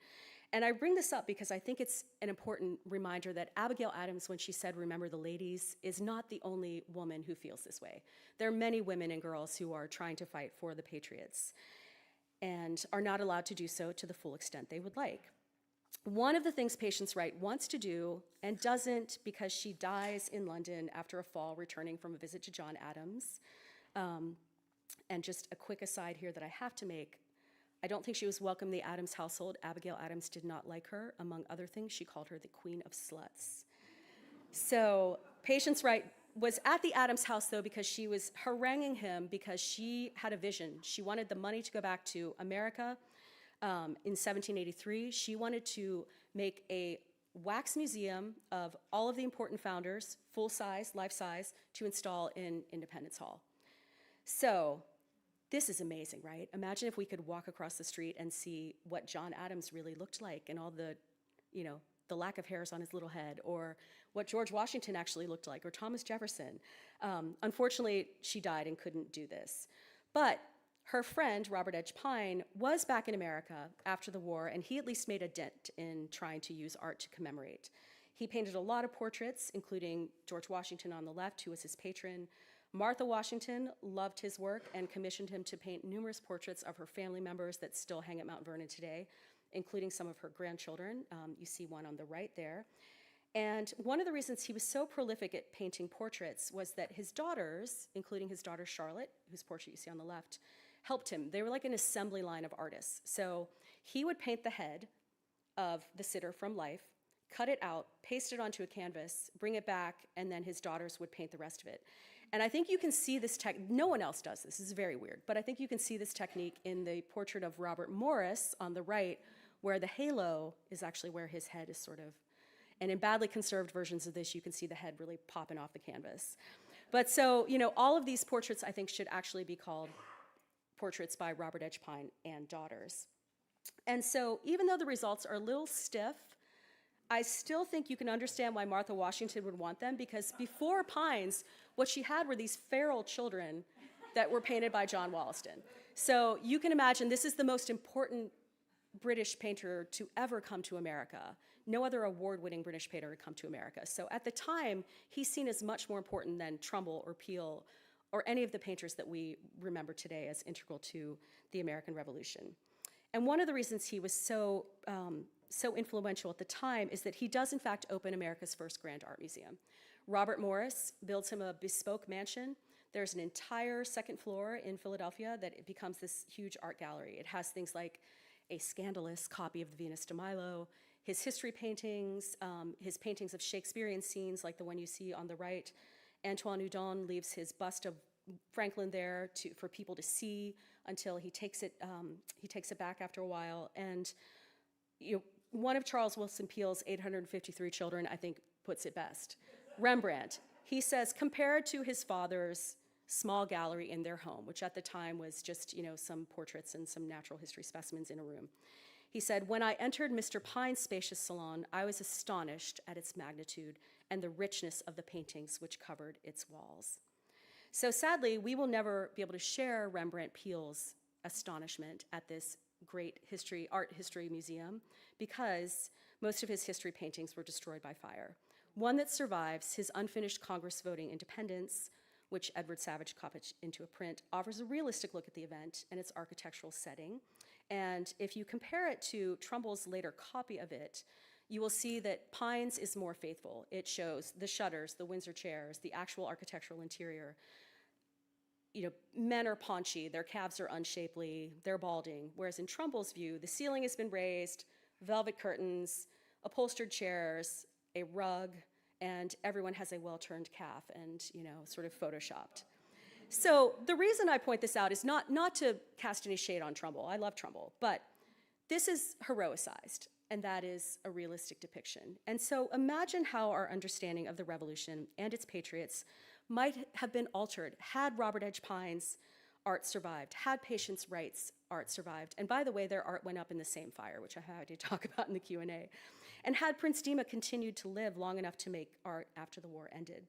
And I bring this up because I think it's an important reminder that Abigail Adams, when she said, "Remember the ladies," is not the only woman who feels this way. There are many women and girls who are trying to fight for the patriots and are not allowed to do so to the full extent they would like. One of the things Patience Wright wants to do and doesn't because she dies in London after a fall returning from a visit to John Adams. And just a quick aside here that I have to make, I don't think she was welcome in the Adams household. Abigail Adams did not like her. Among other things, she called her the Queen of Sluts. So Patience Wright was at the Adams house, though, because she was haranguing him because she had a vision. She wanted the money to go back to America. In 1783, she wanted to make a wax museum of all of the important founders, full size, life size, to install in Independence Hall. So this is amazing, right? Imagine if we could walk across the street and see what John Adams really looked like and all the, the lack of hairs on his little head, or what George Washington actually looked like, or Thomas Jefferson. Unfortunately, she died and couldn't do this. But her friend, Robert Edge Pine, was back in America after the war, and he at least made a dent in trying to use art to commemorate. He painted a lot of portraits, including George Washington on the left, who was his patron. Martha Washington loved his work and commissioned him to paint numerous portraits of her family members that still hang at Mount Vernon today, including some of her grandchildren. You see one on the right there. And one of the reasons he was so prolific at painting portraits was that his daughters, including his daughter Charlotte, whose portrait you see on the left, helped him. They were like an assembly line of artists. So he would paint the head of the sitter from life, cut it out, paste it onto a canvas, bring it back, and then his daughters would paint the rest of it. And I think you can see this no one else does this. This is very weird, but I think you can see this technique in the portrait of Robert Morris on the right, where the halo is actually where his head is sort of, and in badly conserved versions of this, you can see the head really popping off the canvas. But so, all of these portraits I think should actually be called portraits by Robert Edge Pine and daughters. And so even though the results are a little stiff, I still think you can understand why Martha Washington would want them, because before Pines, what she had were these feral children that were painted by John Wollaston. So you can imagine this is the most important British painter to ever come to America. No other award-winning British painter had come to America. So at the time, he's seen as much more important than Trumbull or Peale or any of the painters that we remember today as integral to the American Revolution. And one of the reasons he was so influential at the time is that he does, in fact, open America's first grand art museum. Robert Morris builds him a bespoke mansion. There's an entire second floor in Philadelphia that it becomes this huge art gallery. It has things like a scandalous copy of the Venus de Milo, his history paintings, his paintings of Shakespearean scenes like the one you see on the right. Antoine Houdon leaves his bust of Franklin there for people to see until he takes it back after a while. And one of Charles Wilson Peele's 853 children, I think, puts it best. Rembrandt, he says, compared to his father's small gallery in their home, which at the time was just some portraits and some natural history specimens in a room. He said, "When I entered Mr. Pine's spacious salon, I was astonished at its magnitude and the richness of the paintings which covered its walls." So sadly, we will never be able to share Rembrandt Peale's astonishment at this great art history museum because most of his history paintings were destroyed by fire. One that survives, his unfinished Congress voting independence, which Edward Savage copied into a print, offers a realistic look at the event and its architectural setting. And if you compare it to Trumbull's later copy of it, you will see that Pine's is more faithful. It shows the shutters, the Windsor chairs, the actual architectural interior. Men are paunchy, their calves are unshapely, they're balding. Whereas in Trumbull's view, the ceiling has been raised, velvet curtains, upholstered chairs, a rug, and everyone has a well-turned calf and, sort of photoshopped. So the reason I point this out is not to cast any shade on Trumbull. I love Trumbull, but this is heroicized. and that is a realistic depiction. And so imagine how our understanding of the revolution and its patriots might have been altered had Robert Edge Pine's art survived, had Patience Wright's art survived. And by the way, their art went up in the same fire, which I had to talk about in the Q&A. And had Prince Demah continued to live long enough to make art after the war ended.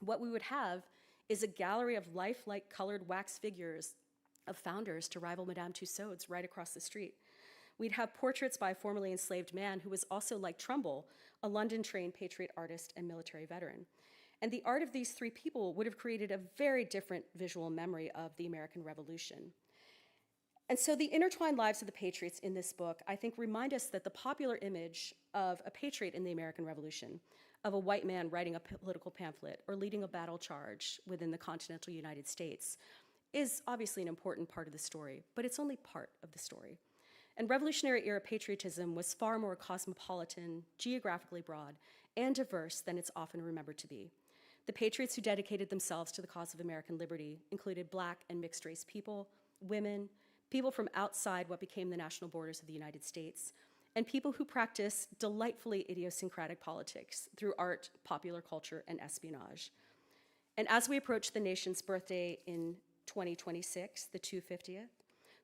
What we would have is a gallery of lifelike colored wax figures of founders to rival Madame Tussauds right across the street. We'd have portraits by a formerly enslaved man who was also, like Trumbull, a London-trained patriot artist and military veteran. And the art of these three people would have created a very different visual memory of the American Revolution. And so the intertwined lives of the patriots in this book, I think, remind us that the popular image of a patriot in the American Revolution, of a white man writing a political pamphlet or leading a battle charge within the continental United States, is obviously an important part of the story, but it's only part of the story. And Revolutionary era patriotism was far more cosmopolitan, geographically broad, and diverse than it's often remembered to be. The patriots who dedicated themselves to the cause of American liberty included Black and mixed race people, women, people from outside what became the national borders of the United States, and people who practice delightfully idiosyncratic politics through art, popular culture, and espionage. And as we approach the nation's birthday in 2026, the 250th,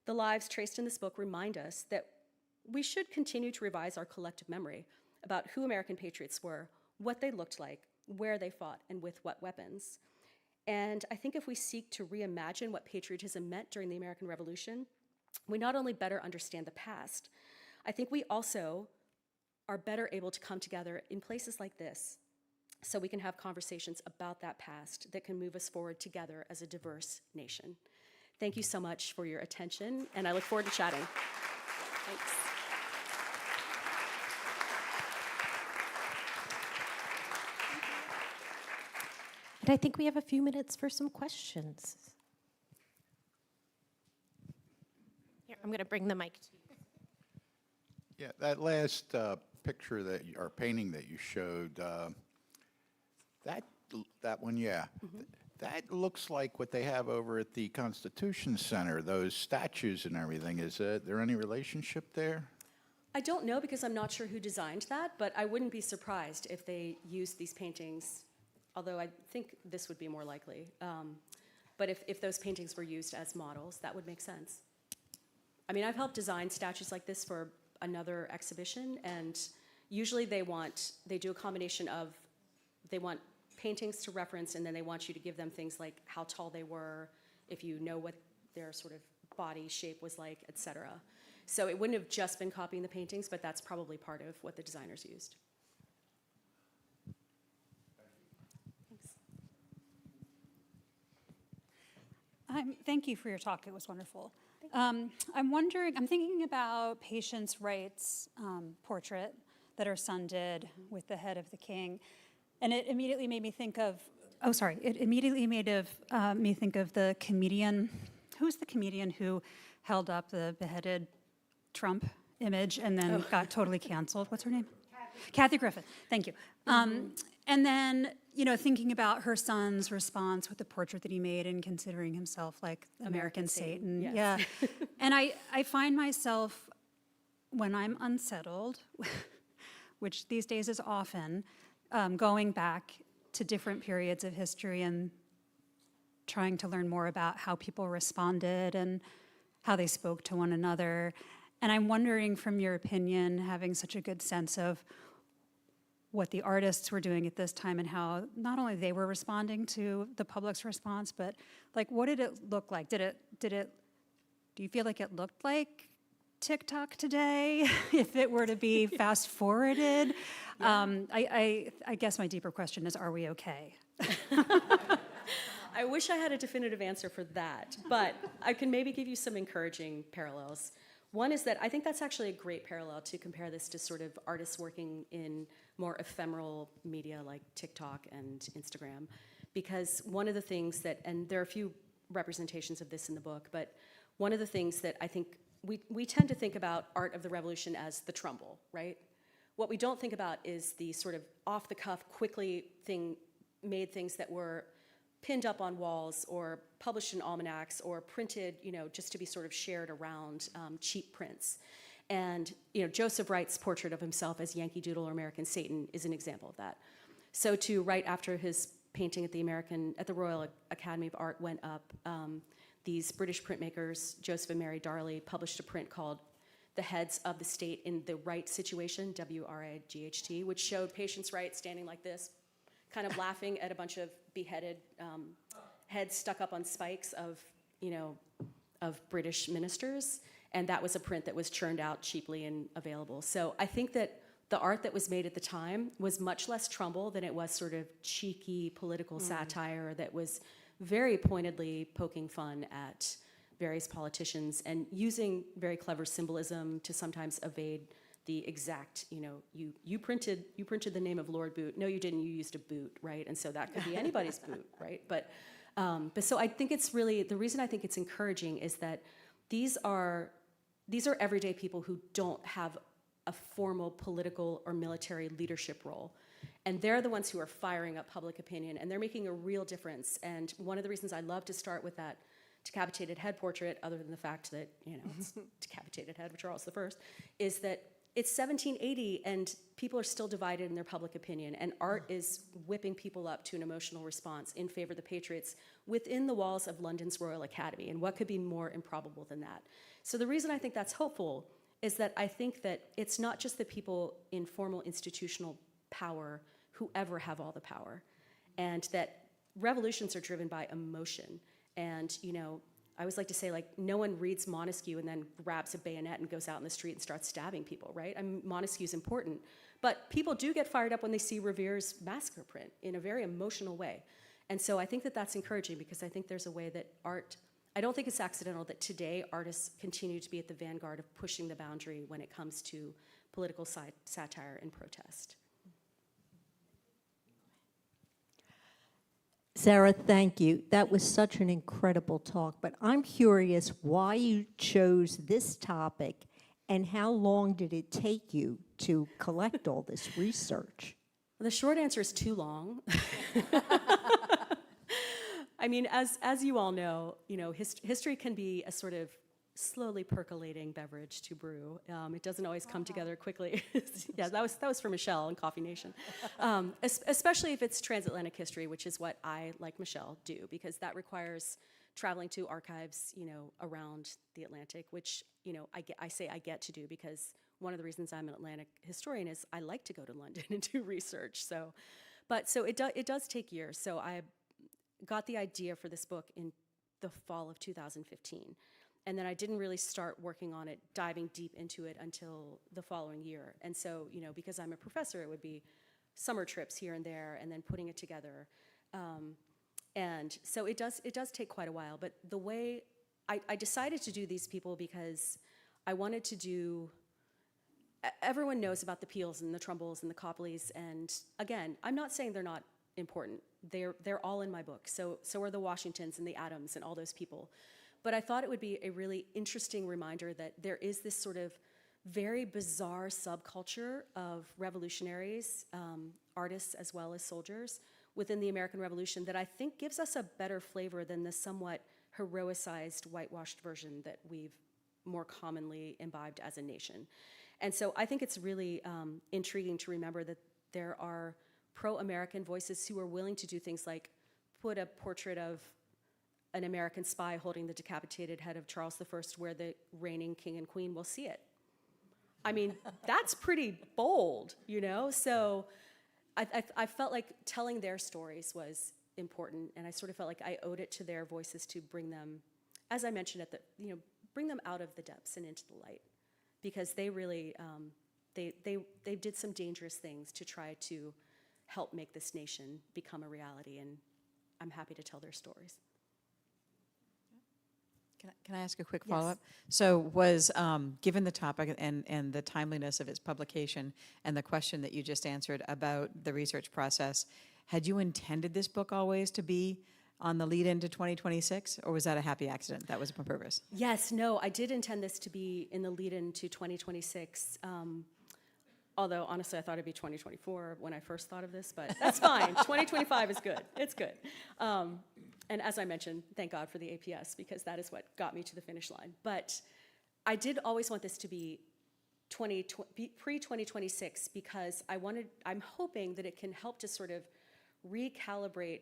the lives traced in this book remind us that we should continue to revise our collective memory about who American patriots were, what they looked like, where they fought, and with what weapons. And I think if we seek to reimagine what patriotism meant during the American Revolution, we not only better understand the past, I think we also are better able to come together in places like this so we can have conversations about that past that can move us forward together as a diverse nation. Thank you so much for your attention, and I look forward to chatting. Thanks. And I think we have a few minutes for some questions. Here, I'm going to bring the mic to you. Yeah, that last picture that or painting that you showed, that one, yeah. Mm-hmm. That looks like what they have over at the Constitution Center, those statues and everything. Is there any relationship there? I don't know because I'm not sure who designed that, but I wouldn't be surprised if they used these paintings, although I think this would be more likely. But if those paintings were used as models, that would make sense. I mean, I've helped design statues like this for another exhibition, and usually they do a combination of, they want paintings to reference, and then they want you to give them things like how tall they were, if you know what their sort of body shape was like, et cetera. So it wouldn't have just been copying the paintings, but that's probably part of what the designers used. Thanks. Thank you for your talk. It was wonderful. I'm thinking about Patience Wright's portrait that her son did with the head of the king. And it immediately made me think of, me think of the comedian. Who's the comedian who held up the beheaded Trump image and then got totally canceled? What's her name? Kathy Griffin. Thank you. And then, thinking about her son's response with the portrait that he made and considering himself like American Satan. Yes. Yeah. And I find myself, when I'm unsettled, which these days is often, going back to different periods of history and trying to learn more about how people responded and how they spoke to one another. And I'm wondering, from your opinion, having such a good sense of what the artists were doing at this time and how not only they were responding to the public's response, but like, what did it look like? Do you feel like it looked like TikTok today, if it were to be fast forwarded? I guess my deeper question is, are we okay? I wish I had a definitive answer for that, but I can maybe give you some encouraging parallels. One is that I think that's actually a great parallel to compare this to sort of artists working in more ephemeral media like TikTok and Instagram, because one of the things that, and there are a few representations of this in the book, but one of the things that I think we tend to think about art of the revolution as the Trumbull, right? What we don't think about is the sort of off-the-cuff, quickly made things that were pinned up on walls or published in almanacs or printed, just to be sort of shared around, cheap prints. And Joseph Wright's portrait of himself as Yankee Doodle or American Satan is an example of that. So too, right after his painting at the Royal Academy of Art went up, these British printmakers, Joseph and Mary Darley, published a print called The Heads of the State in the Wright Situation, W-R-I-G-H-T, which showed Patience Wright standing like this, kind of laughing at a bunch of beheaded heads stuck up on spikes of British ministers. And that was a print that was churned out cheaply and available. So I think that the art that was made at the time was much less Trumbull than it was sort of cheeky political satire that was very pointedly poking fun at various politicians and using very clever symbolism to sometimes evade the exact, you printed the name of Lord Boot. No, you didn't. You used a boot, right? And so that could be anybody's boot, right? But so I think it's really, the reason I think it's encouraging is that these are everyday people who don't have a formal political or military leadership role. And they're the ones who are firing up public opinion, and they're making a real difference. And one of the reasons I love to start with that decapitated head portrait, other than the fact that, it's decapitated head of Charles I, is that it's 1780 and people are still divided in their public opinion, and art is whipping people up to an emotional response in favor of the patriots within the walls of London's Royal Academy. And what could be more improbable than that? So the reason I think that's hopeful is that I think that it's not just the people in formal institutional power who ever have all the power, and that revolutions are driven by emotion. And I always like to say, no one reads Montesquieu and then grabs a bayonet and goes out in the street and starts stabbing people, right? I mean, Montesquieu's important, but people do get fired up when they see Revere's massacre print in a very emotional way. And so I think that that's encouraging, because I think there's a way that art, I don't think it's accidental that today artists continue to be at the vanguard of pushing the boundary when it comes to political satire and protest. Zara, thank you. That was such an incredible talk, but I'm curious why you chose this topic and how long did it take you to collect all this research? Well, the short answer is too long. I mean, as you all know, history can be a sort of slowly percolating beverage to brew. It doesn't always come together quickly. Yeah, that was for Michelle and Coffee Nation. Especially if it's transatlantic history, which is what I, like Michelle, do, because that requires traveling to archives, around the Atlantic, which, I get to do because one of the reasons I'm an Atlantic historian is I like to go to London and do research. So it does take years. So I got the idea for this book in the fall of 2015. And then I didn't really start working on it, diving deep into it until the following year. And so, because I'm a professor, it would be summer trips here and there and then putting it together. And so it does take quite a while. But the way I decided to do these people because I wanted to do, everyone knows about the Peels and the Trumbulls and the Copleys. And again, I'm not saying they're not important. They're all in my book. So are the Washingtons and the Adams and all those people. But I thought it would be a really interesting reminder that there is this sort of very bizarre subculture of revolutionaries, artists as well as soldiers, within the American Revolution that I think gives us a better flavor than the somewhat heroicized, whitewashed version that we've more commonly imbibed as a nation. And so I think it's really intriguing to remember that there are pro-American voices who are willing to do things like put a portrait of an American spy holding the decapitated head of Charles I where the reigning king and queen will see it. I mean, that's pretty bold, So I felt like telling their stories was important, and I sort of felt like I owed it to their voices to bring them, as I mentioned bring them out of the depths and into the light, because they really they did some dangerous things to try to help make this nation become a reality, and I'm happy to tell their stories. Can I ask a quick Yes. follow-up? So was, given the topic and the timeliness of its publication and the question that you just answered about the research process, had you intended this book always to be on the lead into 2026, or was that a happy accident? That was on purpose? Yes, no, I did intend this to be in the lead-in to 2026, although honestly I thought it'd be 2024 when I first thought of this, but that's fine. 2025 is good. It's good. And as I mentioned, thank God for the APS, because that is what got me to the finish line. But I did always want this to be pre-2026, because I'm hoping that it can help to sort of recalibrate.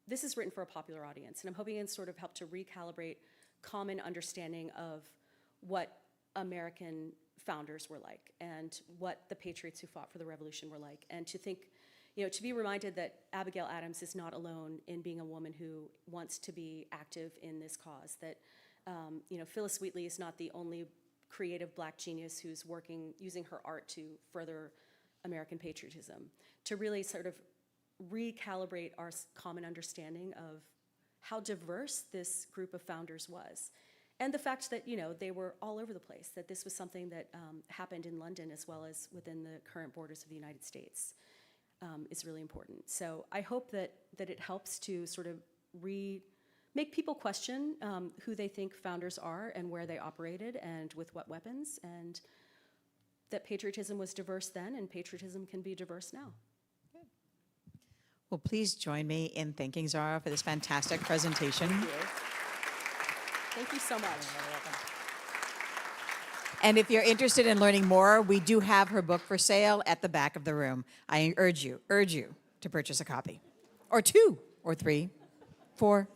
This is written for a popular audience, and I'm hoping it can sort of help to recalibrate common understanding of what American founders were like and what the patriots who fought for the revolution were like, and to think, to be reminded that Abigail Adams is not alone in being a woman who wants to be active in this cause, that Phyllis Wheatley is not the only creative Black genius who's using her art to further American patriotism, to really sort of recalibrate our common understanding of how diverse this group of founders was. And the fact that, they were all over the place, that this was something that happened in London as well as within the current borders of the United States is really important. So I hope that it helps to sort of make people question who they think founders are and where they operated and with what weapons, and that patriotism was diverse then and patriotism can be diverse now. Well, please join me in thanking Zara for this fantastic presentation. Thank you so much. And if you're interested in learning more, we do have her book for sale at the back of the room. I urge you to purchase a copy, or 2, or 3, 4.